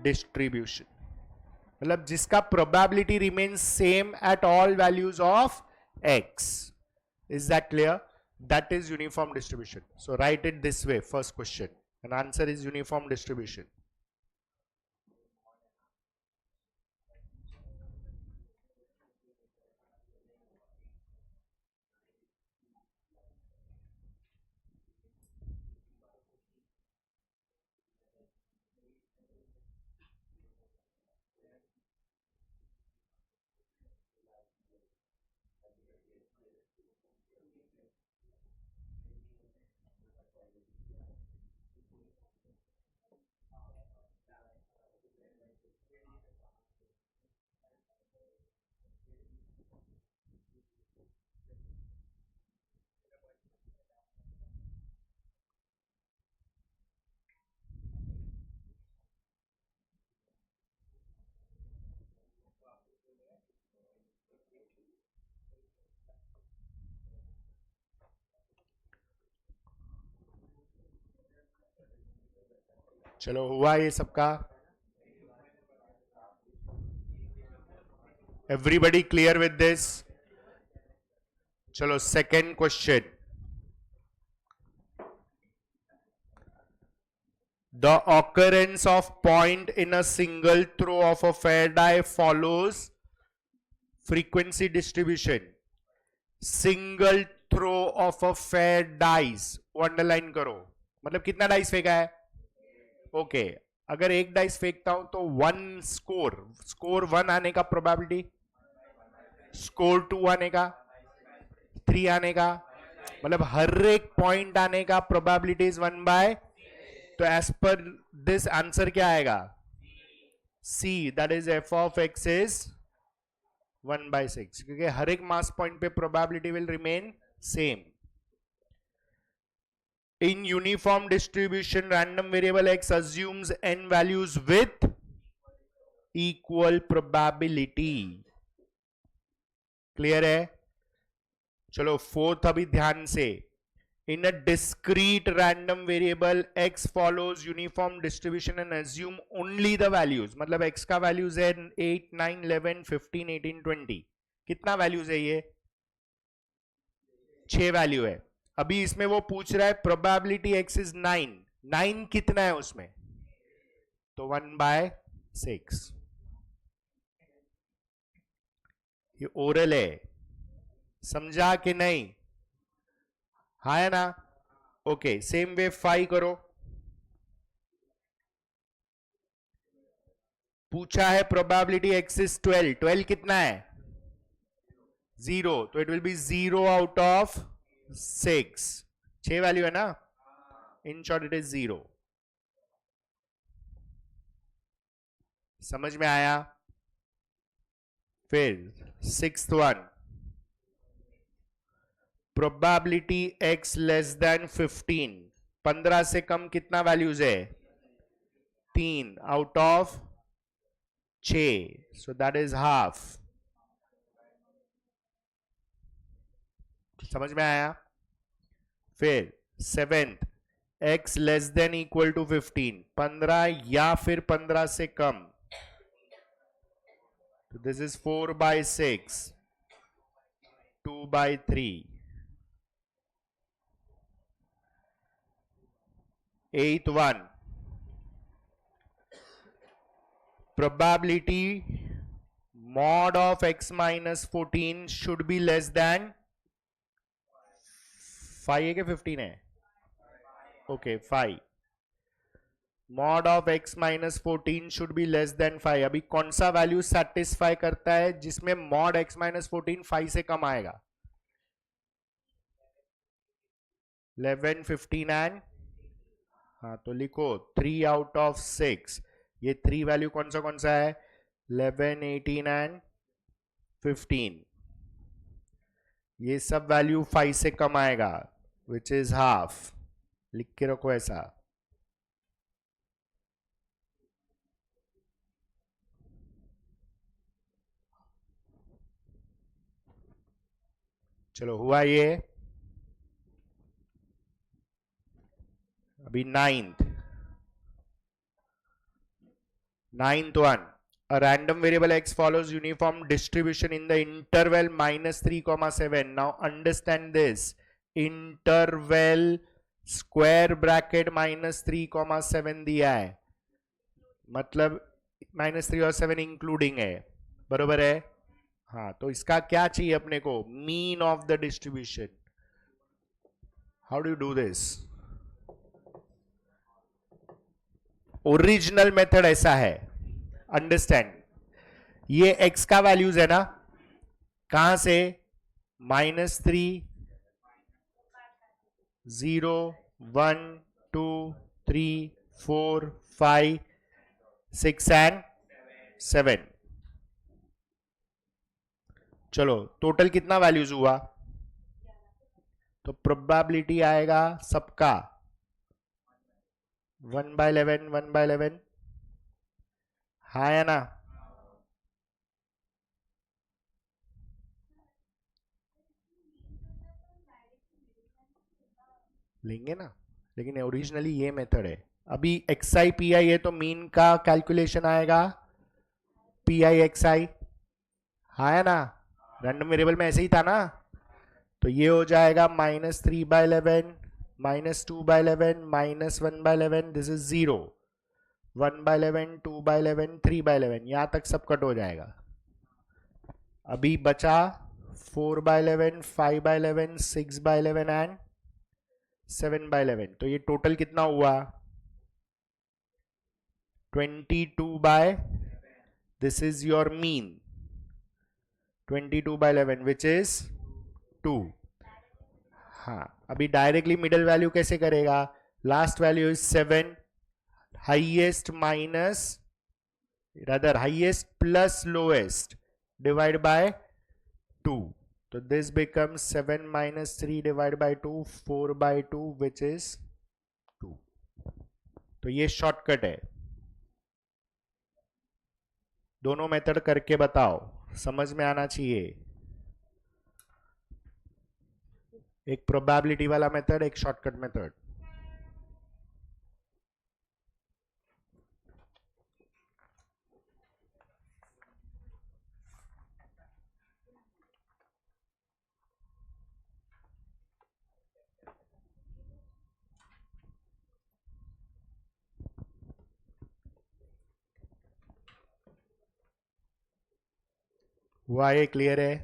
distribution. मतलब जिसका probability remains same at all values of x. Is that clear? That is uniform distribution. So write it this way, first question. And answer is uniform distribution. चलो हुआ ये सबका? Everybody clear with this? चलो second question. The occurrence of point in a single throw of a fair die follows frequency distribution. Single throw of a fair dice, वो underline करो. मतलब कितना dice फेंका है? ओके, अगर एक डाइस फेंकता हूं तो वन स्कोर 1 आने का प्रोबेबिलिटी, स्कोर 2 आने का, 3 आने का, मतलब हर एक पॉइंट आने का प्रोबेबिलिटी इज 1 बाय. तो एज पर दिस आंसर क्या आएगा? See, that is f of x is 1/6, क्योंकि हर एक मास पॉइंट पे probability will remain same. In uniform distribution, random variable x assumes n values with equal probability. Clear है? चलो fourth अभी ध्यान से. In a discrete random variable x follows uniform distribution and assume only the values. मतलब x का values है 8, 9, 11, 15, 18, 20. कितना values है ये? 6 वैल्यू है. अभी इसमें वो पूछ रहा है प्रोबेबिलिटी x इज 9. 9 कितना है उसमें? तो 1/6. ये ओरल है, समझा कि नहीं? हाँ है ना? ओके, सेम वे 5 करो. पूछा है प्रोबेबिलिटी x इज 12. 12 कितना है? 0. तो it will be 0 out of 6. 6 value है ना? In short it is 0. समझ में आया? फिर 6th one, probability x less than 15. 15 से कम कितना वैल्यूज है? 3 out of 6. So that is half. समझ में आया? फिर 7th, x less than equal to 15. 15 या फिर 15 से कम. तो this is 4/6, 2/3. 8th one, probability mod of x minus 14 should be less than 5 है कि 15 है? Okay 5. Mod of x minus 14 should be less than 5. अभी कौन सा वैल्यू सेटिस्फाई करता है जिसमें मॉड x माइनस 14 5 से कम आएगा? 11, 15 एंड, हाँ तो लिखो 3 आउट ऑफ 6. ये 3 वैल्यू कौन सा है? 11, 18 एंड 15. ये सब वैल्यू 5 से कम आएगा, विच इज हाफ. लिख के रखो ऐसा। चलो हुआ ये। अभी ninth one, a random variable x follows uniform distribution in the interval -3, 7. Now understand this, interval square bracket -3, 7 दिया है, मतलब -3 और 7 इंक्लूडिंग है, बरोबर है। हाँ, तो इसका क्या चाहिए अपने को, mean of the distribution. How do you do this? Original method ऐसा है, अंडरस्टैंड। ये x का वैल्यूज है ना, कहां से, -3, 0, 1, 2, 3, 4, 5, 6 एंड 7। चलो टोटल कितना वैल्यूज हुआ, तो प्रोबेबिलिटी आएगा सबका 1/11, 1/11, हाँ या ना। लेंगे ना, लेकिन ओरिजिनली ये मेथड है। अभी एक्स आई पी आई है तो मीन का कैलकुलेशन आएगा पी आई एक्स आई, हाँ है ना, रैंडम वेरिएबल में ऐसे ही था ना। तो ये हो जाएगा -3/11, -2/11, -1/11, दिस इज 0, 1/11, 2/11, 3/11, यहां तक सब कट हो जाएगा। अभी बचा 4/11, 5/11, 6/11 एंड 7/11। तो ये टोटल कितना हुआ, 22 this is your mean, 22/11 which is 2। हाँ, अभी डायरेक्टली मिडल वैल्यू कैसे करेगा, last value is 7, highest minus, rather highest plus lowest divide by 2. So this becomes 7 minus 3 divided by 2, 4/2 which is 2. तो ये शॉर्टकट है। दोनों मेथड करके बताओ, समझ में आना चाहिए। एक प्रोबेबिलिटी वाला मेथड, एक शॉर्टकट मेथड। हुआ ये क्लियर है?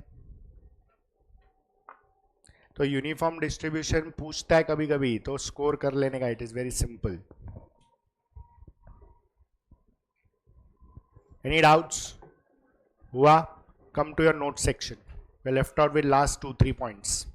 तो यूनिफॉर्म डिस्ट्रीब्यूशन पूछता है कभी कभी, तो स्कोर कर लेने का, it is very simple. Any doubts? हुआ? Come to your note section, we left out with last 2-3 points.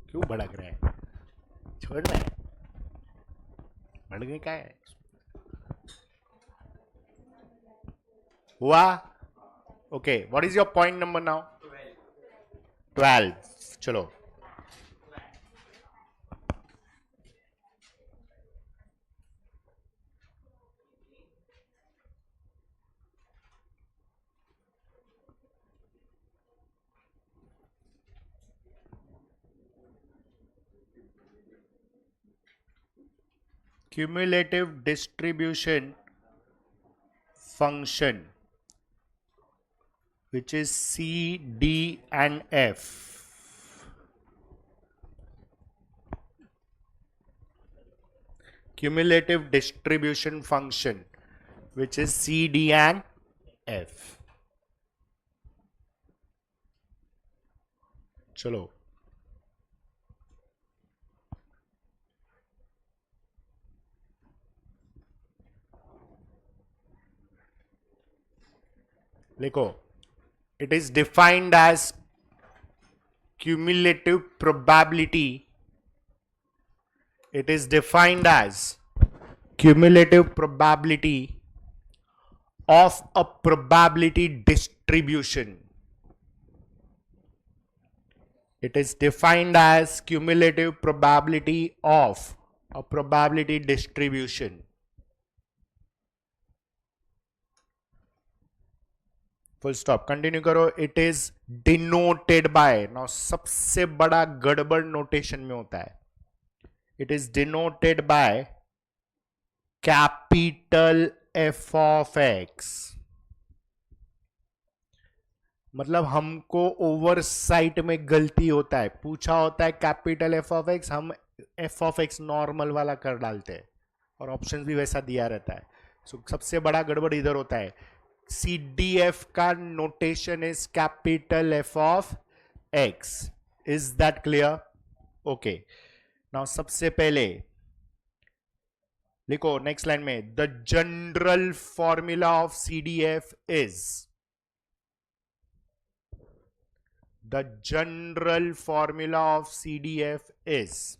क्यों भड़क रहे हैं, छोड़ना है, भड़के क्या है। हुआ? Okay, what is your point number now? 12। चलो, cumulative distribution function which is C, D and F. Cumulative distribution function which is C, D and F. चलो देखो, it is defined as cumulative probability. It is defined as cumulative probability of a probability distribution. It is defined as cumulative probability of a probability distribution. Full stop. Continue करो. It is denoted by. Now सबसे बड़ा गड़बड़ notation में होता है. It is denoted by capital F of x. मतलब हमको oversight में गलती होता है. पूछा होता है कैपिटल एफ ऑफ एक्स, हम एफ ऑफ एक्स नॉर्मल वाला कर डालते हैं और ऑप्शन भी वैसा दिया रहता है. सो सबसे बड़ा गड़बड़ इधर होता है. CDF का notation is capital F of x. Is that clear? Okay. Now सबसे पहले लिखो नेक्स्ट लाइन में, the general formula of CDF is, the general formula of CDF is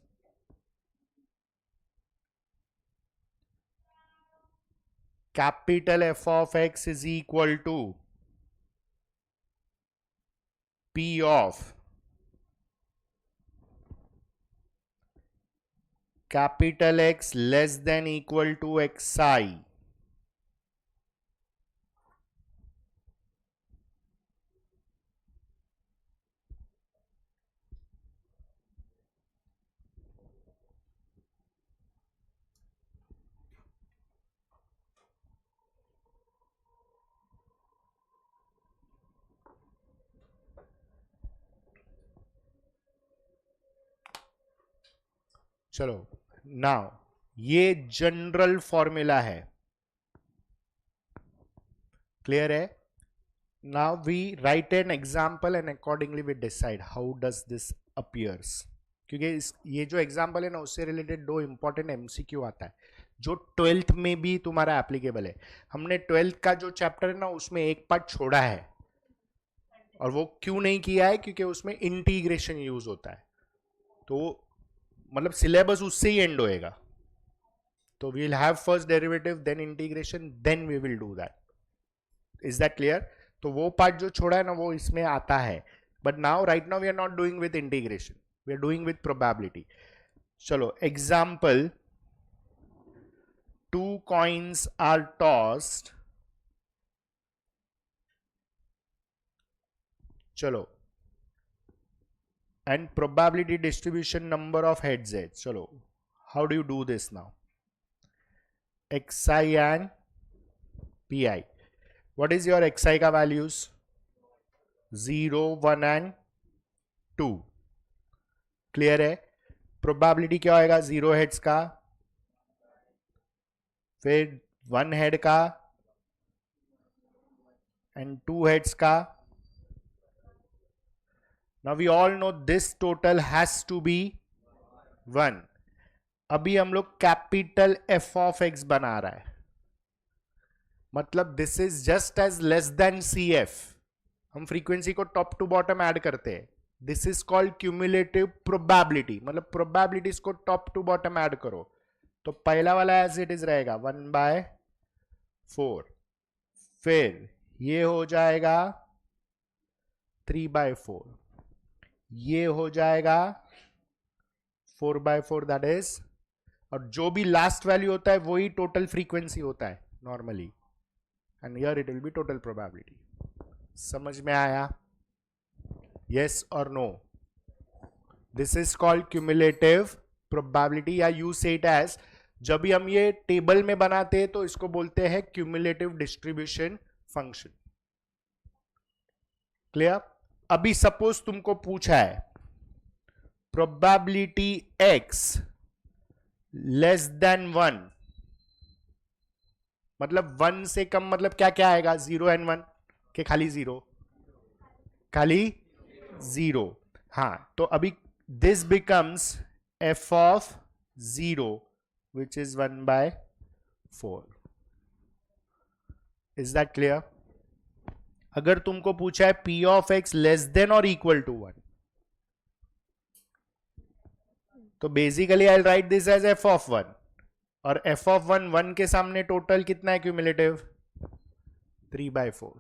capital F of x is equal to P of capital X less than equal to xi. चलो now ये general formula है. Clear है? Now we write an example and accordingly we decide how does this appears. क्योंकि ये जो example है ना, उससे रिलेटेड दो इंपॉर्टेंट MCQ आता है जो 12th में भी तुम्हारा एप्लीकेबल है. हमने 12th का जो चैप्टर है ना, उसमें एक पार्ट छोड़ा है. और वो क्यों नहीं किया है? क्योंकि उसमें इंटीग्रेशन यूज होता है. तो मतलब सिलेबस उससे ही एंड होएगा. तो we will have first derivative, then integration, then we will do that. Is that clear? तो वो पार्ट जो छोड़ा है ना, वो इसमें आता है. But now right now we are not doing with integration, we are doing with probability. चलो एग्जाम्पल, 2 coins are tossed. चलो, and probability distribution number of heads है. चलो, how do you do this now? xi and pi. What is your xi का values? 0, 1 and 2. Clear है? Probability क्या होएगा? 0 heads का, फिर 1 हेड का एंड 2 हेड्स का. Now we all know this total has to be 1. अभी हम लोग कैपिटल एफ ऑफ एक्स बना रहा है. मतलब this is just as less than CF. हम फ्रीक्वेंसी को टॉप टू बॉटम ऐड करते हैं. This is called cumulative probability. मतलब प्रोबेबिलिटीज को टॉप टू बॉटम ऐड करो. तो पहला वाला एज इट इज रहेगा 1/4. फिर ये हो जाएगा 3/4. ये हो जाएगा 4/4. दैट इज, और जो भी लास्ट वैल्यू होता है वही टोटल फ्रीक्वेंसी होता है normally. And here it will be total probability. समझ में आया? यस और no? This is called cumulative probability, या यू से इट एज, जब भी हम ये टेबल में बनाते हैं तो इसको बोलते हैं क्यूमुलेटिव डिस्ट्रीब्यूशन फंक्शन. क्लियर? अभी सपोज तुमको पूछा है प्रोबेबिलिटी x लेस देन 1, मतलब 1 से कम, मतलब क्या क्या आएगा? 0 and 1 के खाली 0, खाली 0. हाँ, तो अभी this becomes f of 0 which is 1/4. Is that clear? अगर तुमको पूछा है p of x less than और इक्वल टू 1, तो basically I write this as f of 1, और f of 1 के सामने टोटल कितना है cumulative 3/4.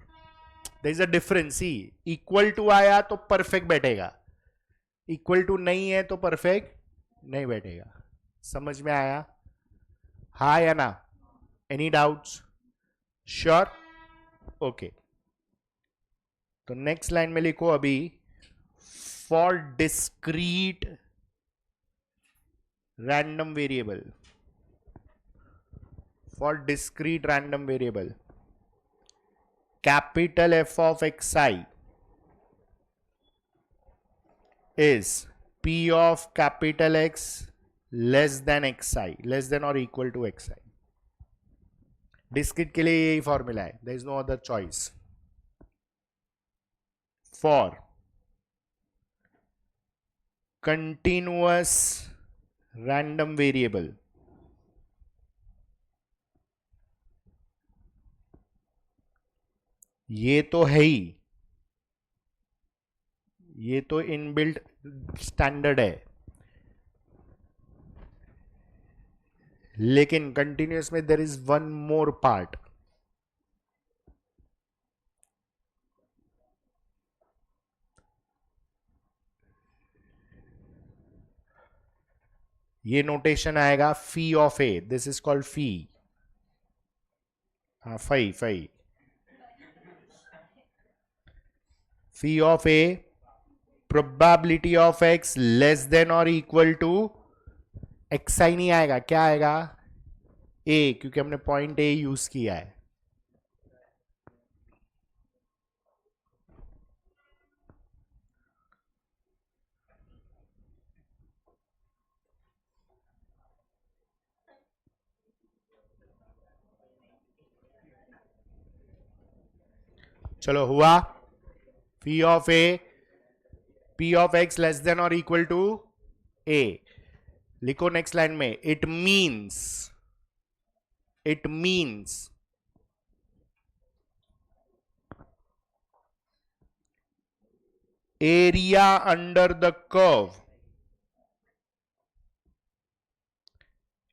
There is a difference. See, equal to आया तो परफेक्ट बैठेगा, इक्वल टू नहीं है तो परफेक्ट नहीं बैठेगा. समझ में आया? हाँ या ना? Any doubts? श्योर? ओके. तो नेक्स्ट लाइन में लिखो अभी, for discrete random variable, for discrete random variable capital F of xi is p of capital X less than xi, less than or equal to xi. Discrete के लिए यही formula है, there is no other choice. For continuous random variable, ये तो है ही, ये तो inbuilt standard है, लेकिन कंटिन्यूअस में there is one more part. ये नोटेशन आएगा phi of a, this is called phi. हाँ, phi phi, phi of a, probability of x less than और इक्वल टू एक्स आई नहीं आएगा, क्या आएगा ए, क्योंकि हमने पॉइंट ए यूज किया है. चलो हुआ, phi of a, p of x less than और इक्वल टू ए. लिखो नेक्स्ट लाइन में, it means area under the curve,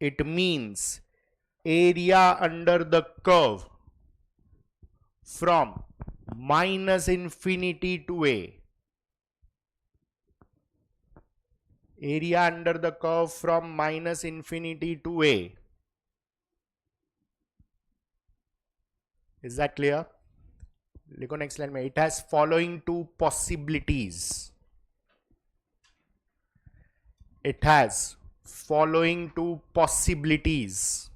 it means area under the curve from minus infinity to a, area under the curve from minus infinity to a. Is that clear? लिखो next line में, it has following two possibilities, it has following two possibilities.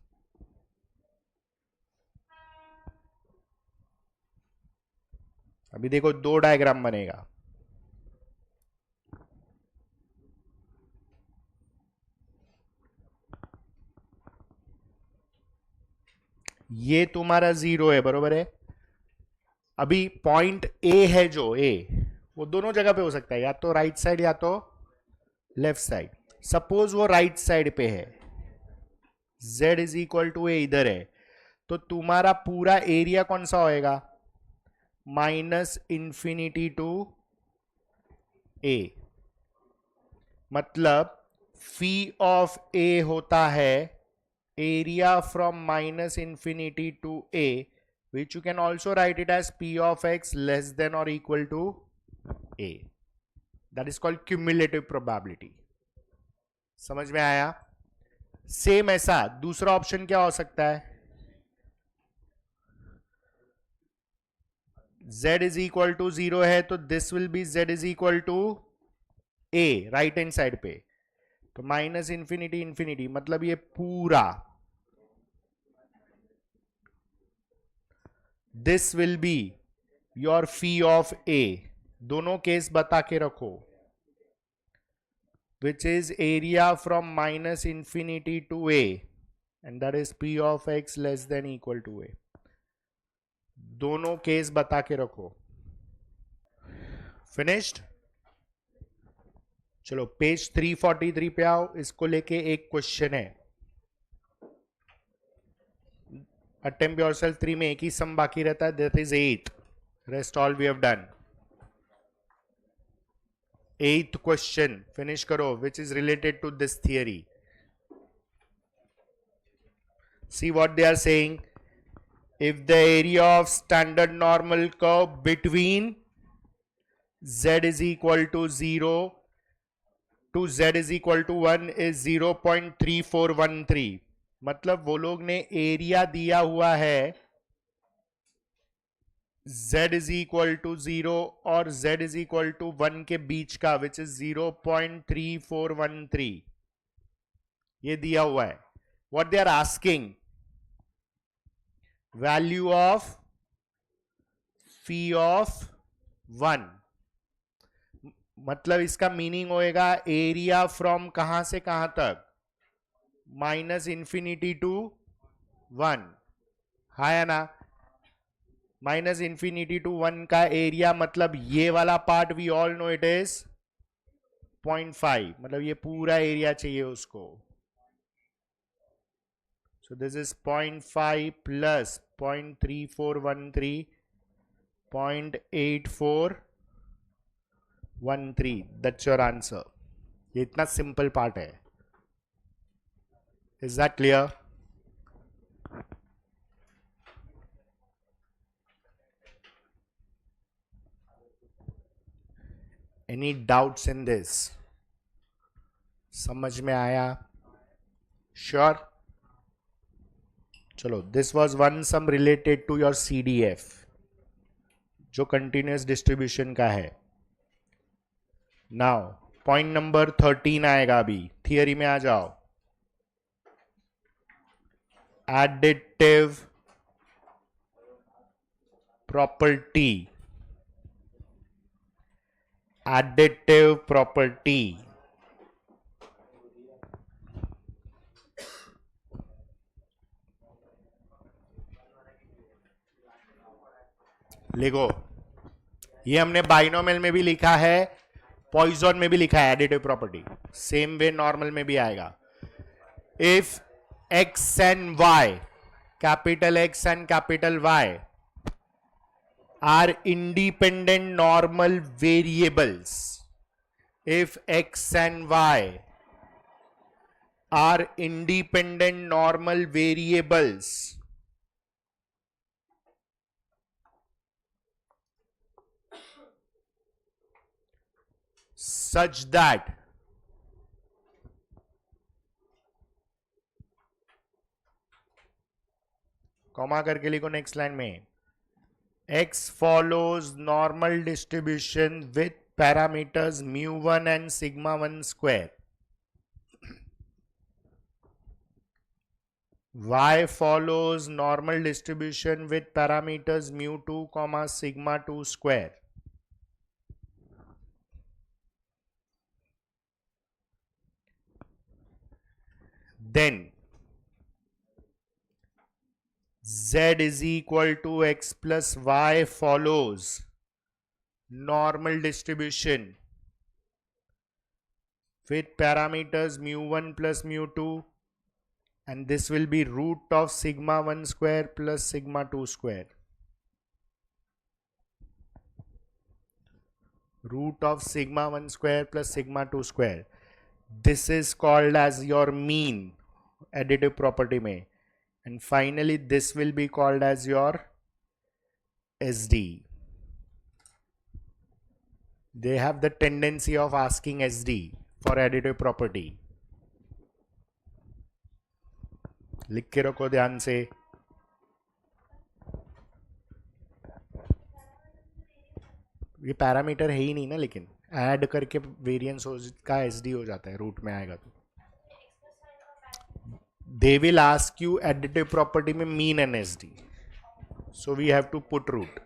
अभी देखो दो diagram बनेगा. ये तुम्हारा 0 है, बरोबर है. अभी पॉइंट ए है जो ए, वो दोनों जगह पे हो सकता है, या तो राइट साइड या तो लेफ्ट साइड. सपोज वो राइट साइड पे है, z इज इक्वल टू ए इधर है, तो तुम्हारा पूरा एरिया कौन सा होएगा, माइनस इंफिनिटी टू ए. मतलब फी ऑफ ए होता है area from minus infinity to a, which you can also write it as p of x less than or equal to a. That is called cumulative probability. समझ में आया? Same ऐसा दूसरा option क्या हो सकता है, z is equal to 0 है तो this will be z is equal to a right hand side पे, तो माइनस इंफिनिटी इंफिनिटी, मतलब ये पूरा this will be your phi of a. दोनों केस बता के रखो, which is area from minus infinity to a, and that is p of x less than equal to a. दोनों केस बता के रखो. फिनिश्ड? चलो पेज 343 पे आओ, इसको लेके एक क्वेश्चन है. अटेम्प्ट योरसेल्फ 3 में एक ही सम बाकी रहता है, that is 8. Rest all we have done. 8th question finish करो, which is related to this theory. See what they are saying. If the area of standard normal curve between z is equal to 0 to z is equal to 1 is 0.3413, मतलब वो लोग ने area दिया हुआ है z is equal to 0 और z is equal to 1 के बीच का, which is 0.3413, ये दिया हुआ है. What they are asking, value of phi of 1, मतलब इसका मीनिंग होएगा एरिया फ्रॉम कहां से कहां तक, माइनस इंफिनिटी टू 1. है ना, माइनस इंफिनिटी टू 1 का एरिया, मतलब ये वाला part we all know it is 0.5, मतलब ये पूरा एरिया चाहिए उसको. So this is 0.5 plus 0.3413, 0.8413. That's your answer. ये इतना सिंपल पार्ट है. Is that clear? Any doubts in this? समझ में आया? Sure? चलो, this was one sum related to your CDF, जो कंटिन्यूस डिस्ट्रीब्यूशन का है. नाउ पॉइंट नंबर 13 आएगा. अभी थियरी में आ जाओ. Additive property. एडिटिव प्रॉपर्टी, लिखो. ये हमने बाइनोमियल में भी लिखा है, पॉइजन में भी लिखा है. Additive property same way normal में भी आएगा. If x and y, capital X and capital Y are independent normal variables, if x and y are independent normal variables, such that comma करके लिखो नेक्स्ट लाइन में, x follows normal distribution with parameters mu1 and sigma1 square, y follows normal distribution with parameters mu2 comma sigma2 square. Then z is equal to x plus y follows normal distribution with parameters mu1 plus mu2, and this will be root of sigma 1 square plus sigma 2 square. Root of sigma 1 square plus sigma 2 square. This is called as your mean additive property में. And finally this will be called as your SD. They have the tendency of asking SD for additive property. लिख के रखो ध्यान से. ये parameter है ही नहीं ना, लेकिन ऐड करके वेरिएंस का SD हो जाता है, रूट में आएगा तो. They will ask you additive property में mean and SD, so we have to put root.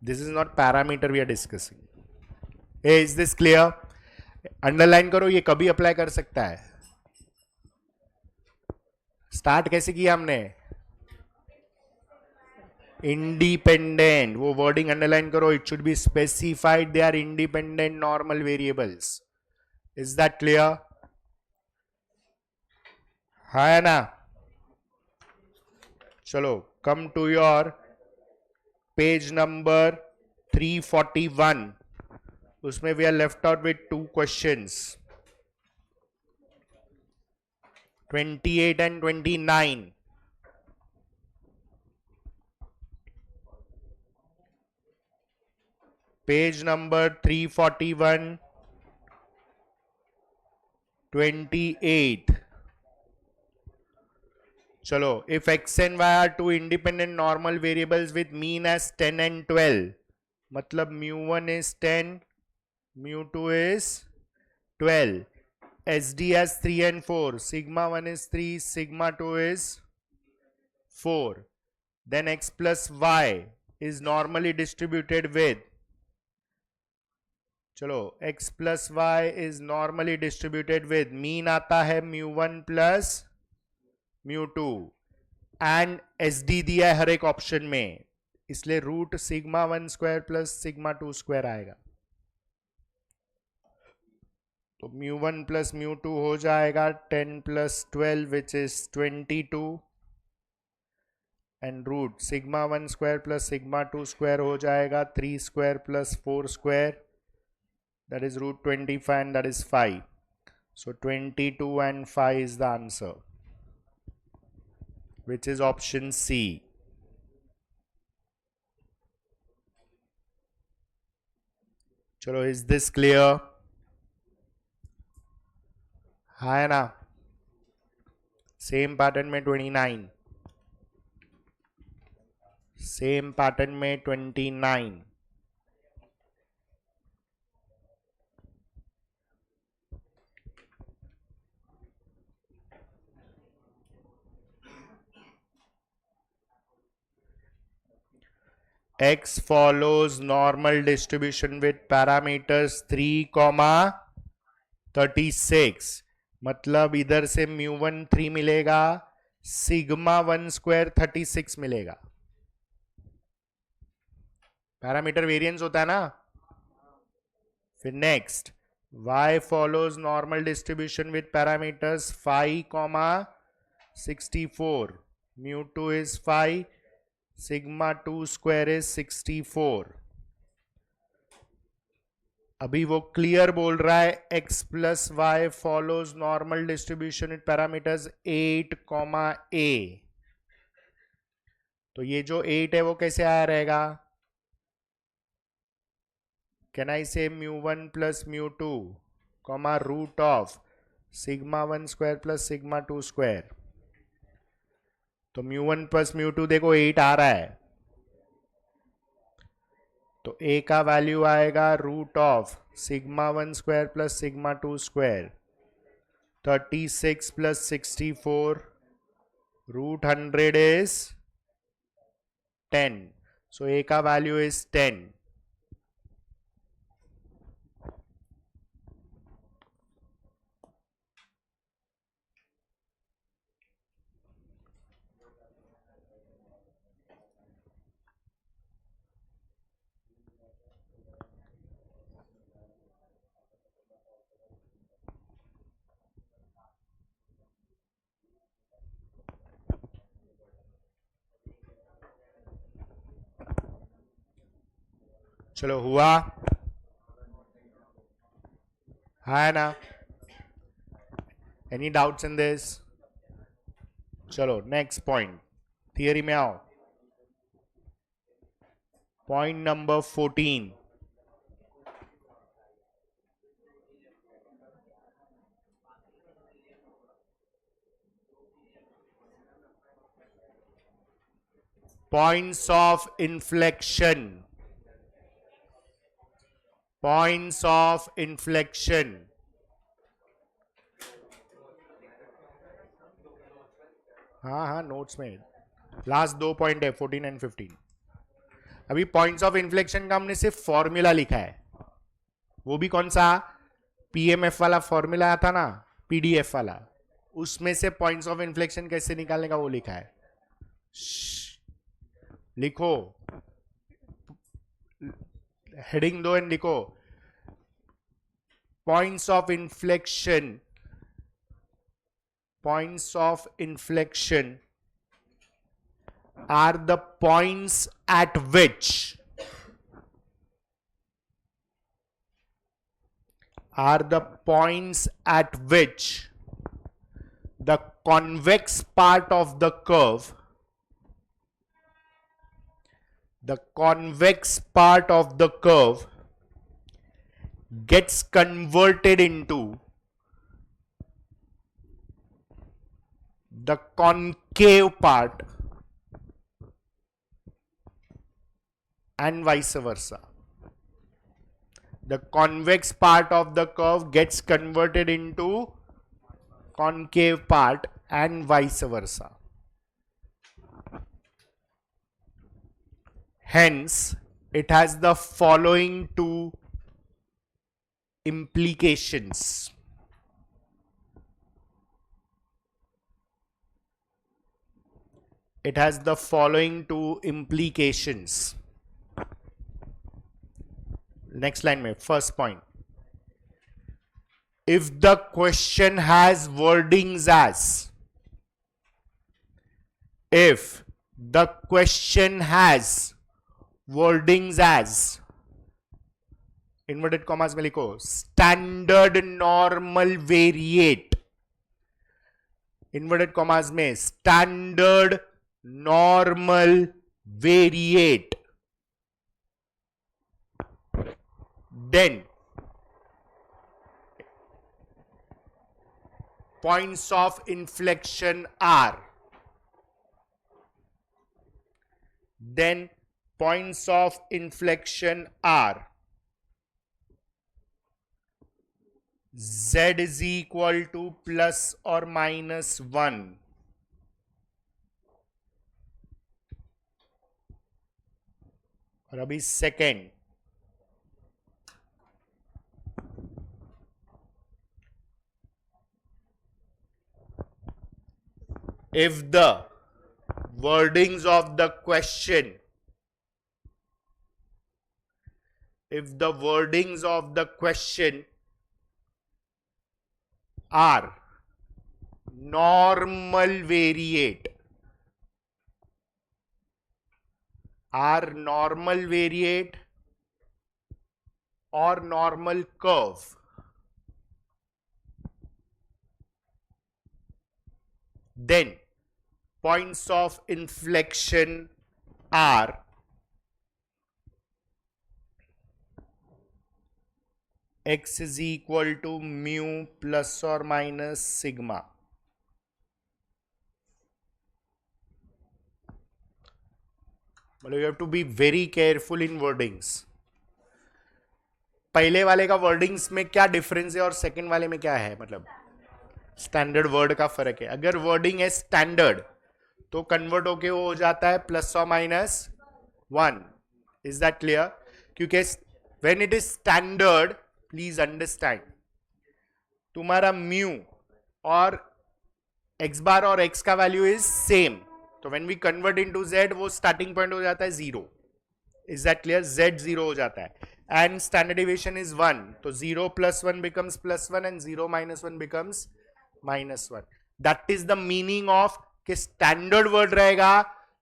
This is not parameter we are discussing. Hey, is this clear? Underline करो, ये कभी अप्लाई कर सकता है. स्टार्ट कैसे किया हमने? इंडिपेंडेंट, वो वर्डिंग अंडरलाइन करो. It should be specified they are independent normal variables. Is that clear? है ना? चलो, come to your page number 341. उसमें we are left out with 2 questions, 28 and 29. Page number 341, 28. चलो, if x and y are two independent normal variables with mean as 10 and 12, मतलब mu1 is 10, mu2 is 12, SD as 3 and 4, sigma 1 is 3, sigma 2 is 4, then x plus y is normally distributed with, चलो, x plus y is normally distributed with, mean आता है mu1 plus mu2 and SD दिया है हर एक option में, इसलिए root sigma 1 square plus sigma 2 square आएगा. तो mu1 प्लस mu2 हो जाएगा 10 plus 12 which is 22, and root sigma 1 square plus sigma 2 square हो जाएगा 3 square plus 4 square, that is root 25 and that is 5. So 22 and 5 is the answer, which is option C. चलो, is this clear? है ना? Same pattern में 29, same pattern में 29. X follows normal distribution with parameters 3, 36. मतलब इधर से mu1 3 मिलेगा, sigma 1 square 36 मिलेगा. पैरामीटर वेरिएंस होता है ना. फिर next, y follows normal distribution with parameters 5, 64. mu2 is 5, sigma 2 square is 64. अभी वो क्लियर बोल रहा है x plus y follows normal distribution with parameters 8, a. तो ये जो 8 है वो कैसे आया रहेगा? Can I say mu1 plus mu2 root of sigma 1 square plus sigma 2 square. तो mu1 प्लस mu2 देखो 8 आ रहा है, तो a का वैल्यू आएगा root of sigma 1 square plus sigma 2 square, 36 plus 64, root 100 is 10. So a का वैल्यू इज 10. चलो, हुआ है ना? Any doubts in this? चलो, नेक्स्ट पॉइंट, थियरी में आओ. Point number 14. Points of inflection. Points of inflection. हाँ, नोट्स में लास्ट 2 पॉइंट है 14 एंड 15. अभी पॉइंट्स ऑफ इन्फ्लेक्शन का हमने सिर्फ फॉर्मूला लिखा है. वो भी कौन सा? पीएमएफ वाला फॉर्मूला आया था ना, पीडीएफ वाला, उसमें से पॉइंट्स ऑफ इन्फ्लेक्शन कैसे निकालने का वो लिखा है. लिखो, हेडिंग दो एंड लिखो points of inflection are the points at which the convex part of the curve gets converted into the concave part and vice versa. The convex part of the curve gets converted into concave part and vice versa. Hence, it has the following two implications. Next line में first point. If the question has wordings as inverted commas में लिखो standard normal variate, inverted commas में standard normal variate, then points of inflection are z is equal to plus or minus 1, और अभी second, if the wordings of the question are normal variate or normal curve, then points of inflection are x is equal to mu plus or minus sigma. मतलब you have to be very careful in wordings. पहले वाले का wordings में क्या difference है और second वाले में क्या है, मतलब स्टैंडर्ड वर्ड का फर्क है. अगर वर्डिंग है स्टैंडर्ड तो कन्वर्ट होके वो हो जाता है प्लस और माइनस 1. Is that clear? क्योंकि when it is standard, please understand, तुम्हारा म्यू और एक्स बार और एक्स का वैल्यू इज सेम, तो when we convert into z वो स्टार्टिंग पॉइंट हो जाता है 0. Is that clear? z 0 हो जाता है एंड स्टैंडर्ड डेविएशन इज 1, तो 0 + 1 becomes +1 and 0 - 1 becomes -1. That is the meaning of कि स्टैंडर्ड वर्ड रहेगा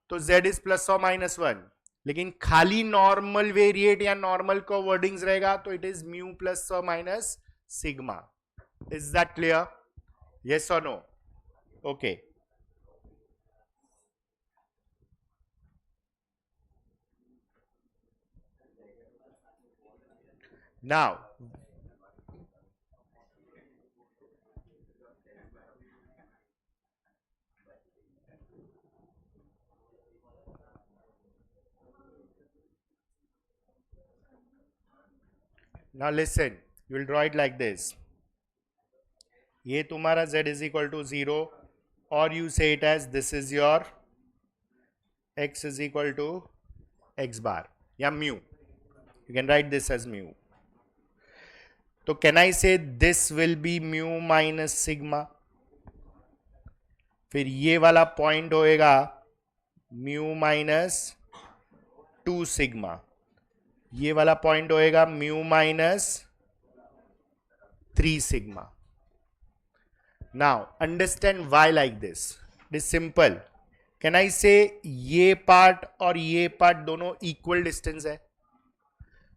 तो z इज प्लस और -1, लेकिन खाली नॉर्मल वेरिएट या नॉर्मल को वर्डिंग्स रहेगा तो इट इज म्यू प्लस और minus sigma. Is that clear? Yes और no? Okay. Now, listen, you will draw it like this. ये तुम्हारा z is equal to 0, or you say it as this is your x is equal to x bar या mu. You can write this as mu. तो can I say this will be mu minus sigma? फिर ये वाला point होएगा mu minus 2 sigma, ये वाला point होएगा mu minus 3 sigma. Now understand why like this. It is simple. Can I say ये part और ये पार्ट दोनों इक्वल डिस्टेंस है?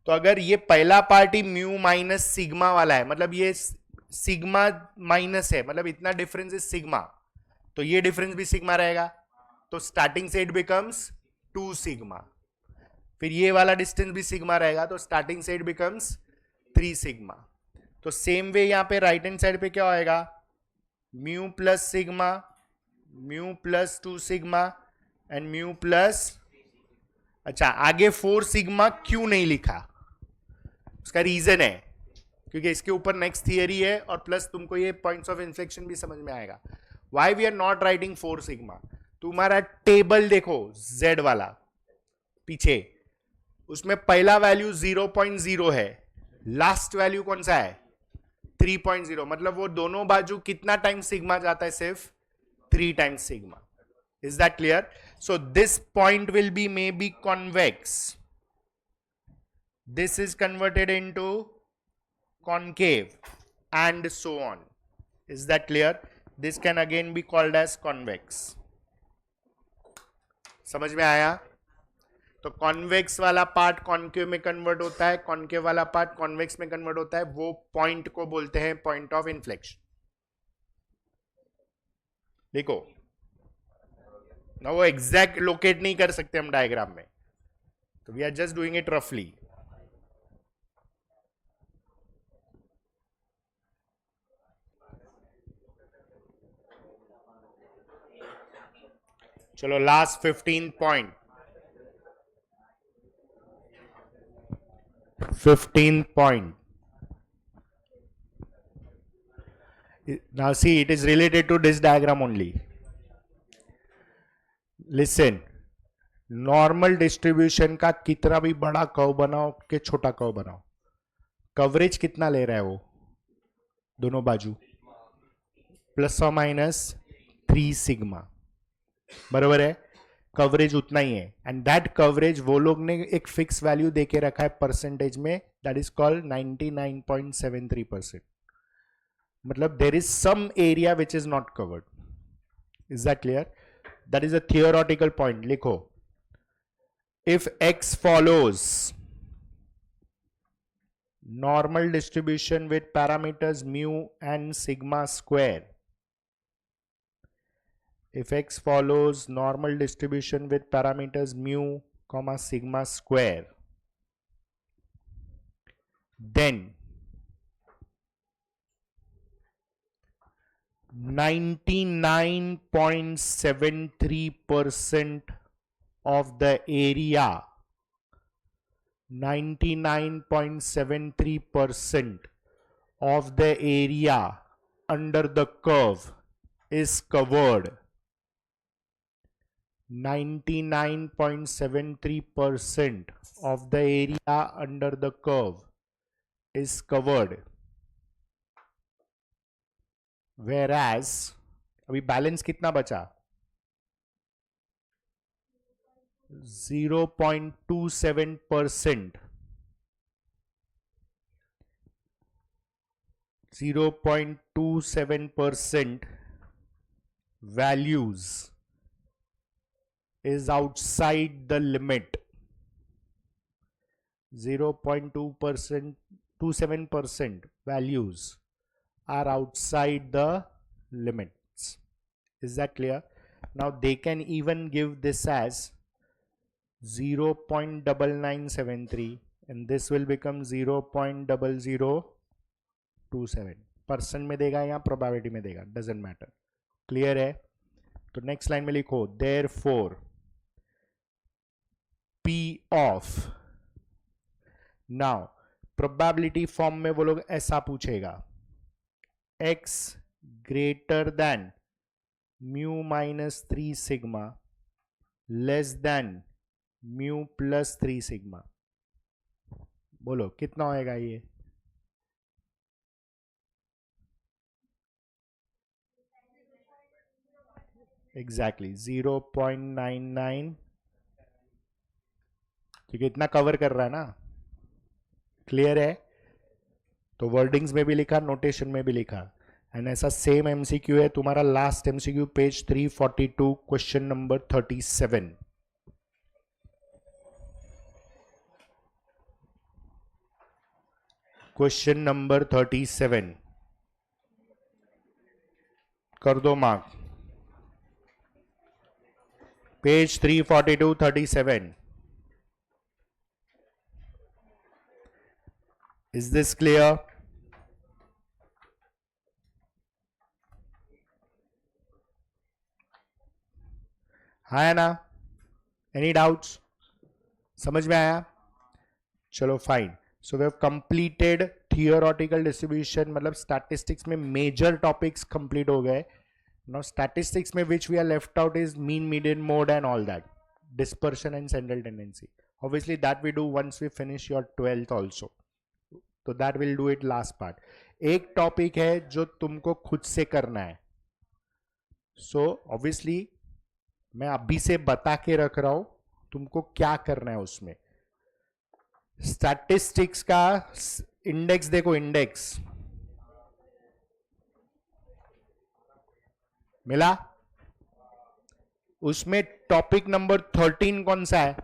तो अगर ये पहला पार्ट ही म्यू माइनस सिग्मा वाला है, मतलब ये सिग्मा माइनस है, मतलब इतना डिफरेंस इज सिग्मा, तो ये डिफरेंस भी सिग्मा रहेगा. तो स्टार्टिंग से इट बिकम्स 2 सिग्मा. फिर ये वाला डिस्टेंस भी सिग्मा रहेगा, तो स्टार्टिंग से इट बिकम्स 3 सिग्मा. तो सेम वे यहां पे राइट हैंड साइड पे क्या होएगा? Mu plus sigma, mu plus 2 sigma and mu plus. अच्छा, आगे 4 सिग्मा क्यों नहीं लिखा? उसका रीजन है क्योंकि इसके ऊपर नेक्स्ट थियरी है और प्लस तुमको ये पॉइंट्स ऑफ इन्फ्लेक्शन भी समझ में आएगा. Why we are not writing 4 sigma? तुम्हारा टेबल देखो z वाला पीछे, उसमें पहला वैल्यू 0.0 है, लास्ट वैल्यू कौन सा है? 3.0. मतलब वो दोनों बाजू कितना टाइम सिग्मा जाता है? सिर्फ 3 times sigma. Is that clear? So this point will be may be convex. This is converted into concave and so on. Is that clear? This can again be called as convex. समझ में आया? तो convex वाला part concave में convert होता है, concave वाला part convex में कन्वर्ट होता है. वो पॉइंट को बोलते हैं पॉइंट ऑफ इन्फ्लेक्शन. देखो ना, वो एग्जैक्ट लोकेट नहीं कर सकते हम डायग्राम में, तो we are just doing it रफली. चलो last 15 point. 15 point. Now see, it is related to this diagram only. Listen, normal distribution का कितना भी बड़ा कर्व बनाओ कि छोटा कर्व बनाओ, कवरेज कितना ले रहा है वो दोनों बाजू? प्लस और माइनस 3 सिग्मा. बराबर है? कवरेज उतना ही है. एंड दैट कवरेज वो लोग ने एक फिक्स वैल्यू देके रखा है परसेंटेज में, दैट इज कॉल्ड 99.73%. मतलब there is some area which is not covered. Is that clear? That is a theoretical point. लिखो, if x follows normal distribution with parameters mu and sigma square, if x follows normal distribution with parameters mu comma sigma square, then 99.73% of the area, 99.73% of the area under the curve is covered. 99.73% of the area under the curve is covered. Whereas अभी balance कितना बचा? 0.27%. 0.27% values is outside the limit. 0.2%, 27% values are outside the limits. Is that clear? Now they can even give this as 0.9973 and this will become 0.0027. Percent में देगा या probability में देगा, doesn't matter. Clear है? तो नेक्स्ट लाइन में लिखो, therefore P of. Now probability form में वो लोग ऐसा पूछेगा, x greater then mu minus 3 sigma less then mu plus 3 sigma. बोलो कितना होएगा ये? एग्जैक्टली 0.99. क्योंकि इतना कवर कर रहा है ना. क्लियर है? तो वर्डिंग्स में भी लिखा, नोटेशन में भी लिखा. एंड ऐसा सेम एमसीक्यू है तुम्हारा last MCQ page 342 question number 37. Question number 37 कर दो mark. Page 342 37. Is this clear? हाँ ना? Any doubts? समझ में आया? चलो fine. So we have completed theoretical distribution, मतलब स्टैटिस्टिक्स में मेजर टॉपिक्स कंप्लीट हो गए. नाउ स्टैटिस्टिक्स में which we are left out is mean, median, mode and all that, dispersion and central tendency. Obviously that we do once we finish your 12th also. तो that will do it last part. एक topic है जो तुमको खुद से करना है. So obviously मैं अभी से बता के रख रहा हूं तुमको क्या करना है उसमें. स्टैटिस्टिक्स का इंडेक्स देखो, इंडेक्स मिला? उसमें टॉपिक नंबर 13 कौन सा है?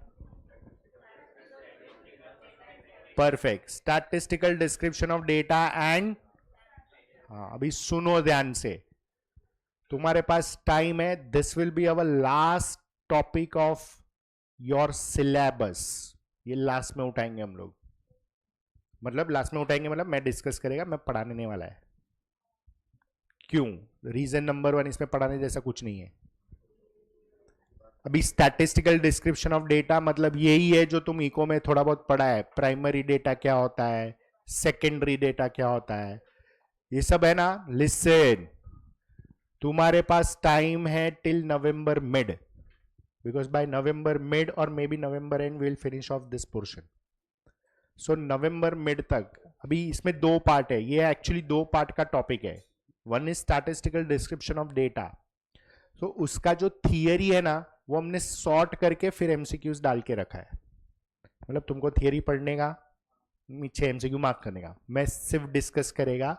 Perfect. Statistical description of data and. हाँ, अभी सुनो ध्यान से, तुम्हारे पास टाइम है. This will be our last topic of your syllabus. ये लास्ट में उठाएंगे हम लोग, मतलब लास्ट में उठाएंगे मतलब मैं डिस्कस करेगा, मैं पढ़ाने नहीं वाला है. क्यों? रीजन नंबर 1, इसमें पढ़ाने जैसा कुछ नहीं है. अभी स्टैटिस्टिकल डिस्क्रिप्शन ऑफ डेटा मतलब यही है जो तुम इको में थोड़ा बहुत पढ़ा है. प्राइमरी डेटा क्या होता है, सेकेंडरी डेटा क्या होता है, ये सब है ना. लिसन, तुम्हारे पास टाइम है till November mid, because by November mid और maybe November end will finish off this portion. So November mid तक. अभी इसमें 2 पार्ट है, ये एक्चुअली 2 पार्ट का टॉपिक है. One is statistical description of data. तो उसका जो थियरी है ना वो हमने सॉर्ट करके फिर एमसीक्यूज डाल के रखा है. मतलब तुमको थियरी पढ़ने का, नीचे एमसीक्यू मार्क करने का, मैं सिर्फ डिस्कस करेगा.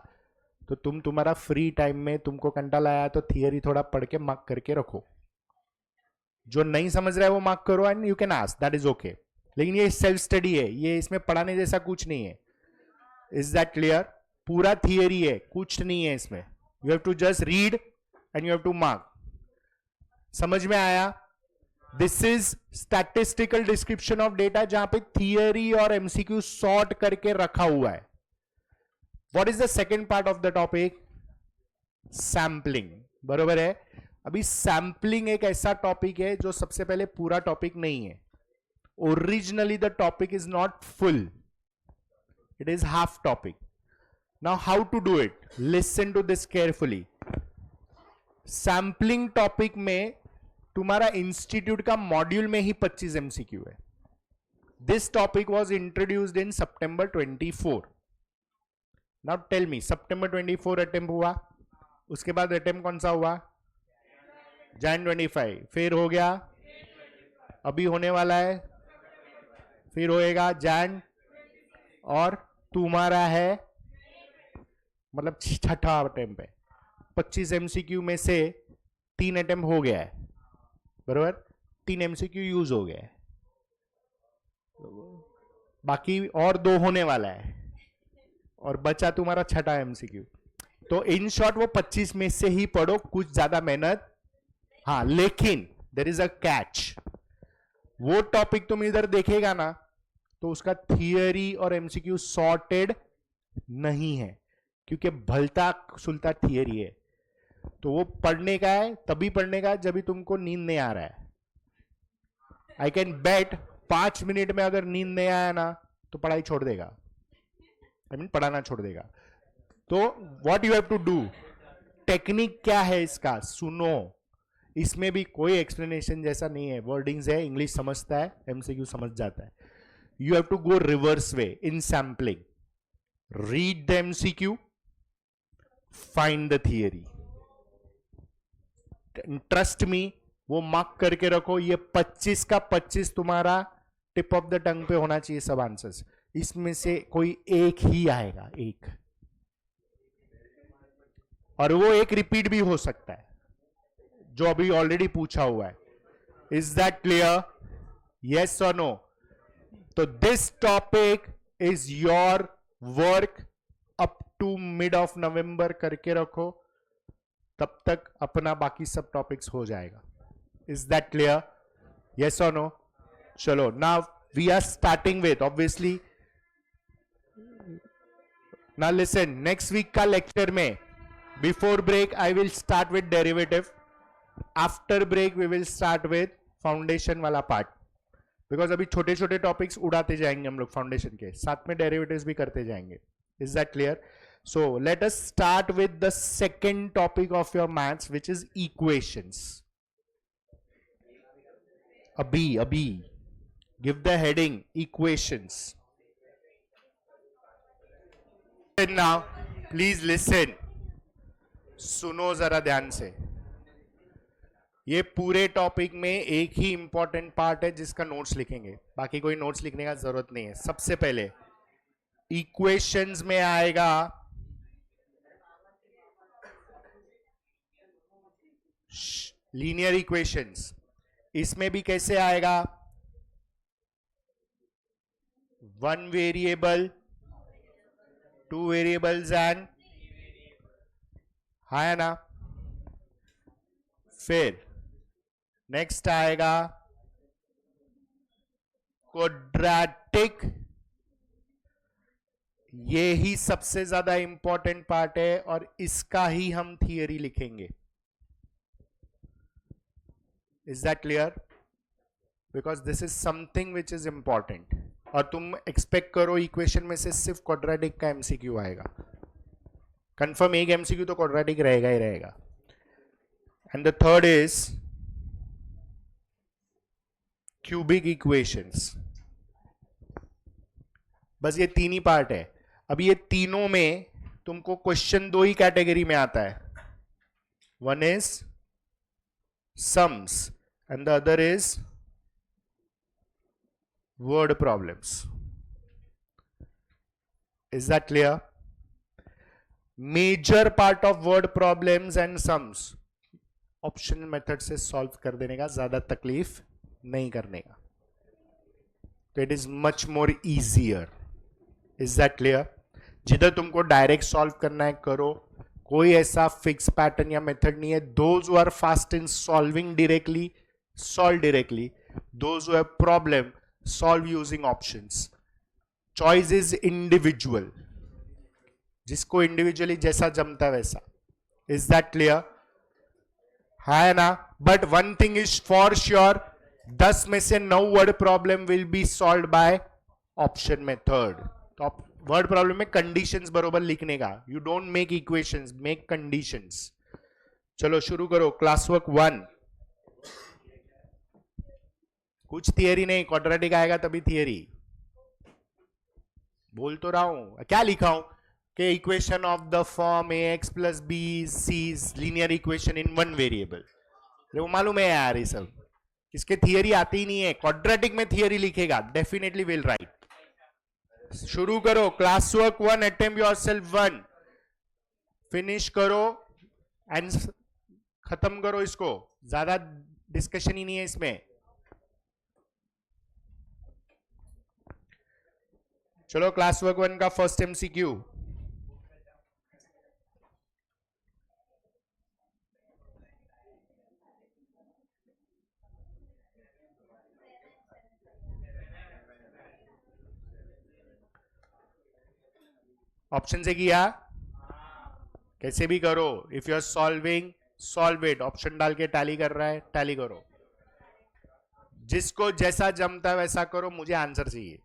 तो तुम्हारा फ्री टाइम में तुमको कंटाल आया तो थियरी थोड़ा पढ़ के मार्क करके रखो. जो नहीं समझ रहा है वो मार्क करो and you can ask, that is okay. लेकिन ये सेल्फ स्टडी है, ये इसमें पढ़ाने जैसा कुछ नहीं है. Is that clear? पूरा थियरी है, कुछ नहीं है इसमें. You have to just read and you have to mark. समझ में आया? This is statistical description of data, जहां पे थियरी और एमसीक्यू सॉर्ट करके रखा हुआ है. What is the second part of the topic? Sampling. बरोबर है. अभी सैंपलिंग एक ऐसा टॉपिक है जो सबसे पहले पूरा टॉपिक नहीं है. Originally the topic is not full, it is half topic. Now how to do it? Listen to this carefully. Sampling topic में तुम्हारा इंस्टीट्यूट का मॉड्यूल में ही 25 एमसीक्यू है. This topic was introduced in September 24. Now tell me, September 24 attempt हुआ, उसके बाद attempt कौन सा हुआ? Jan 25. फिर हो गया, अभी होने वाला है, फिर होएगा Jan. और तुम्हारा है मतलब छठा अटेम्प्ट है. 25 एमसीक्यू में से 3 अटेम्प्ट हो गया है. बराबर, 3 एमसीक्यू यूज हो गया है, बाकी और 2 होने वाला है, और बचा तुम्हारा छठा एमसीक्यू. तो इन शॉर्ट वो 25 में से ही पढ़ो, कुछ ज्यादा मेहनत. हाँ, लेकिन देयर इज अ कैच. वो टॉपिक तुम इधर देखेगा ना तो उसका थियरी और एमसीक्यू सॉर्टेड नहीं है, क्योंकि भलता सुलता थियरी है. तो वो पढ़ने का है, तभी पढ़ने का जब भी तुमको नींद नहीं आ रहा है. आई कैन बेट 5 मिनट में अगर नींद नहीं आया ना तो पढ़ाई छोड़ देगा, आई मीन पढ़ाना छोड़ देगा. तो what you have to do, technique क्या है इसका? सुनो, इसमें भी कोई एक्सप्लेनेशन जैसा नहीं है. वर्डिंग्स है, इंग्लिश समझता है, एमसीक्यू समझ जाता है. You have to go reverse way in sampling. Read the MCQ, find the theory. Trust me, वो मार्क करके रखो. ये 25 का 25 तुम्हारा टिप ऑफ द टंग पे होना चाहिए सब आंसर्स। इसमें से कोई एक ही आएगा, एक, और वो एक रिपीट भी हो सकता है जो अभी ऑलरेडी पूछा हुआ है। Is that clear? यस और नो? तो this topic is your work up to mid of November करके रखो, तब तक अपना बाकी सब टॉपिक्स हो जाएगा। Is that clear? यस और नो? चलो, now we are starting with obviously, now listen, next week का लेक्चर में before break I will start with derivative, after break we will start with foundation वाला part, because अभी छोटे छोटे topics उड़ाते जाएंगे हम लोग फाउंडेशन के साथ में, डेरिवेटिव्स भी करते जाएंगे। Is that clear? So let us start with the second topic of your maths, which is equations. Abhi, give the heading equations. And now, please listen. सुनो जरा ध्यान से। ये पूरे टॉपिक में एक ही इंपॉर्टेंट पार्ट है जिसका नोट्स लिखेंगे, बाकी कोई नोट्स लिखने का जरूरत नहीं है। सबसे पहले इक्वेशंस में आएगा लीनियर इक्वेशंस। इसमें भी कैसे आएगा? One variable, two variables and, है ना? फिर नेक्स्ट आएगा क्वाड्रेटिक। ये ही सबसे ज्यादा इंपॉर्टेंट पार्ट है और इसका ही हम थियरी लिखेंगे। Is that clear? Because this is something which is important. और तुम एक्सपेक्ट करो इक्वेशन में से सिर्फ क्वाड्रेटिक का एमसीक्यू आएगा, कंफर्म एक एमसीक्यू तो क्वाड्रेटिक रहेगा ही रहेगा। And the third is cubic equations. बस ये तीन ही पार्ट है। अब ये तीनों में तुमको क्वेश्चन दो ही कैटेगरी में आता है, one is sums and the other is word problems. Is that clear? Major part of word problems and sums option method से सॉल्व कर देने का, ज्यादा तकलीफ नहीं करने का, तो it is much more easier. Is that clear? जिधर तुमको डायरेक्ट सॉल्व करना है करो, कोई ऐसा फिक्स पैटर्न या मेथड नहीं है। Those who are fast in solving directly solve directly, those who have problem solve using options. Choice is individual, जिसको इंडिविजुअली जैसा जमता है वैसा। Is that clear? है ना? But one thing is for sure, 10 में से 9 word problem will be solve by option method. तो वर्ड प्रॉब्लम में कंडीशंस बरोबर लिखने का, you don't make equations, make conditions. चलो शुरू करो क्लास वर्क 1। कुछ थियरी नहीं, क्वाड्रेटिक आएगा तभी थियरी। बोल तो रहा हूं, क्या लिखा हूं कि equation of the form ax plus b c is linear equation in one variable. वो मालूम है यार, ये सब इसके थियरी आती ही नहीं है। क्वाड्रेटिक में थियरी लिखेगा, डेफिनेटली विल राइट। शुरू करो class work 1, attempt yourself 1, finish करो एंड खत्म करो इसको, ज्यादा डिस्कशन ही नहीं है इसमें। चलो क्लास वर्क 1 का फर्स्ट एमसीक्यू। ऑप्शन से किया, कैसे भी करो। If you are solving solve it, option डाल के टैली कर रहा है टैली करो, जिसको जैसा जमता है वैसा करो, मुझे आंसर चाहिए।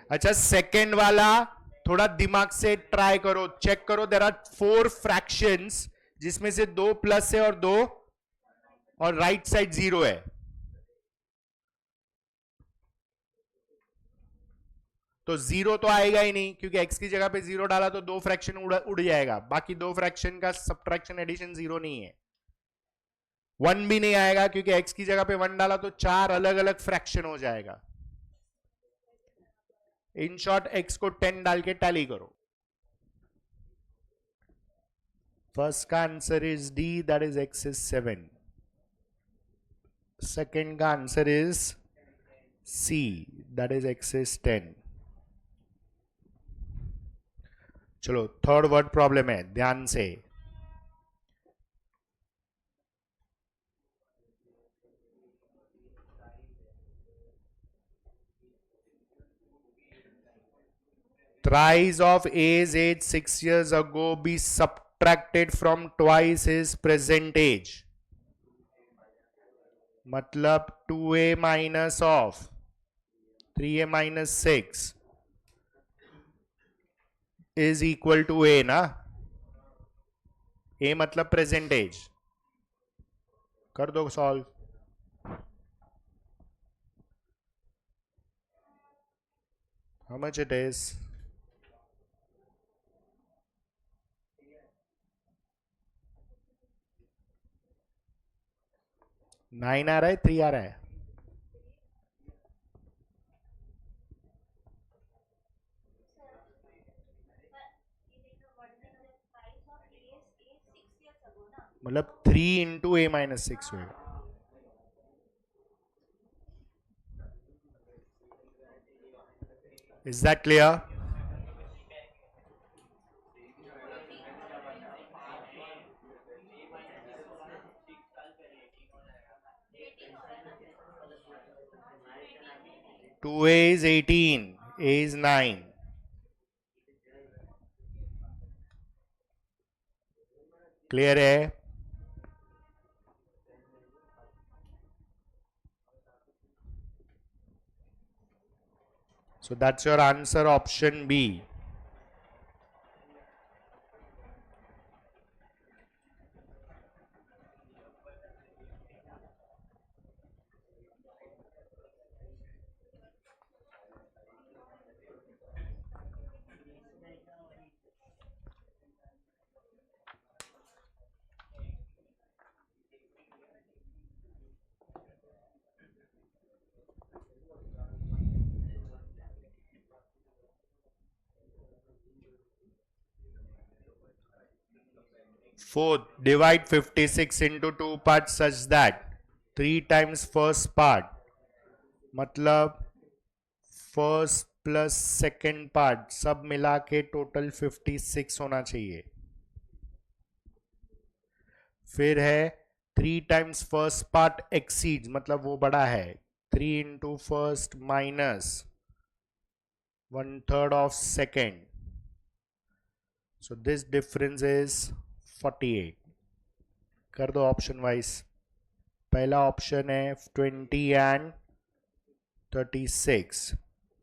अच्छा, सेकंड वाला थोड़ा दिमाग से ट्राई करो, चेक करो। देयर आर 4 फ्रैक्शंस जिसमें से 2 प्लस है और 2 और राइट साइड 0 है। तो 0 तो आएगा ही नहीं, क्योंकि x की जगह पे 0 डाला तो 2 फ्रैक्शन उड़ जाएगा। बाकी 2 फ्रैक्शन का सब्ट्रैक्शन एडिशन 0 नहीं है। 1 भी नहीं आएगा क्योंकि x की जगह पे 1 डाला तो 4 अलग अलग फ्रैक्शन हो जाएगा. इन शॉर्ट x को 10 डाल के टैली करो. फर्स्ट का answer is D, that is x is 7. Second का answer is C, that is x is 10. चलो थर्ड वर्ड प्रॉब्लम है, ध्यान से. Thrice of A's age 6 years ago be subtracted from twice his present age. मतलब 2a minus of 3a minus 6 is equal to a ना. a मतलब present age. कर दो solve. How much it is? Nine आ रहा है, 3 आ रहा है. मतलब 3 इंटू ए माइनस 6 होगा. Is that clear? Two a is 18, a is 9. Clear है? So that's your answer, option B. Fourth, divide 56 into 2 parts such that 3 times first part, मतलब first plus second part सब मिला के टोटल 56 होना चाहिए. फिर है 3 टाइम्स फर्स्ट पार्ट एक्सीड, मतलब वो बड़ा है. 3 into first minus 1/3 of second. So this difference is 48. कर दो ऑप्शन वाइज. पहला ऑप्शन है 20 एंड 36.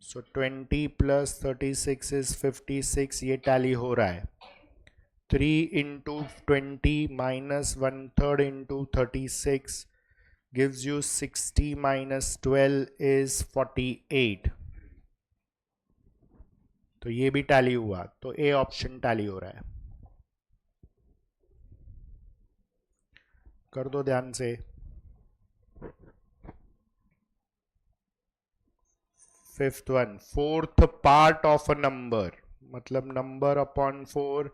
So 20 plus 36 is 56. ये टैली हो रहा है. 3 into 20 minus 1/3 into 36 gives you 60 minus 12 is 48. तो ये भी टैली हुआ, तो ए ऑप्शन टैली हो रहा है. कर दो ध्यान से. Fifth one, fourth part of a number, मतलब नंबर अपॉन 4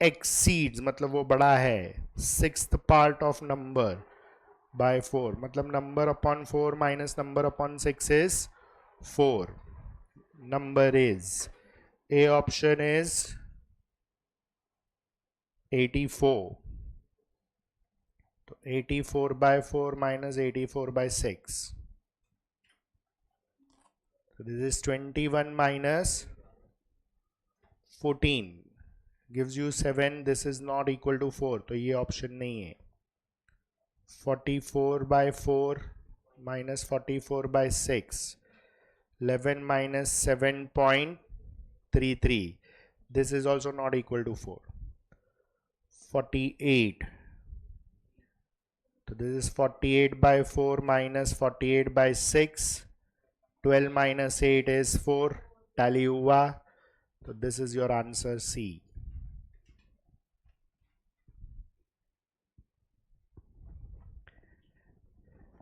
एक्सीड्स, मतलब वो बड़ा है. Sixth part of number by 4, मतलब number upon 4 minus number upon 6 is 4. Number is, A option is 84. तो 84 by 4 minus 84 by 6. So this is 21 minus 14 gives you 7. This is not equal to 4. तो ये option नहीं है. 44 by 4 minus 44 by 6. 11 minus 7.33. This is also not equal to 4. 48. So this is 48 by 4 minus 48 by 6. 12 minus 8 is 4. Tally हुआ. So this is your answer, C.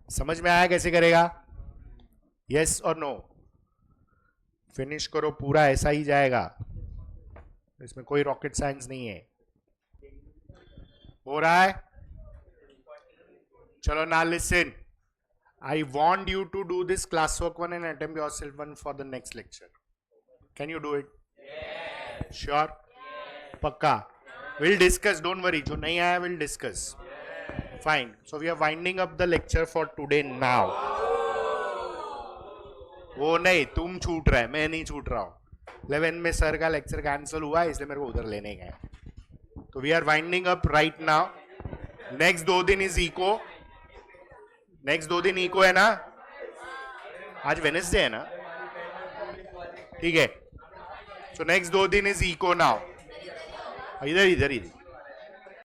समझ में आया कैसे करेगा? यस और नो? फिनिश करो पूरा, ऐसा ही जाएगा, इसमें कोई रॉकेट साइंस नहीं है। हो रहा है? चलो ना listen, I want you to do this classwork one and attempt yourself one for the next lecture. Can you do it? Yes. Sure? Yes. Pakka? Yes. We'll discuss, don't worry. जो नहीं आया we'll discuss. Yes. Fine. So we are winding up the lecture for today now. वो नहीं, तुम छूट रहे, मैं नहीं छूट रहा हूँ। 11 में सर का लेक्चर कैंसिल हुआ इसलिए मेरे को उधर लेने गए। तो we are winding up right now. Next 2 दिन is eco. नेक्स्ट 2 दिन इको है ना? आज वेनेसडे है ना? ठीक है। सो नेक्स्ट 2 दिन इज इको नाउ। इधर इधर इधर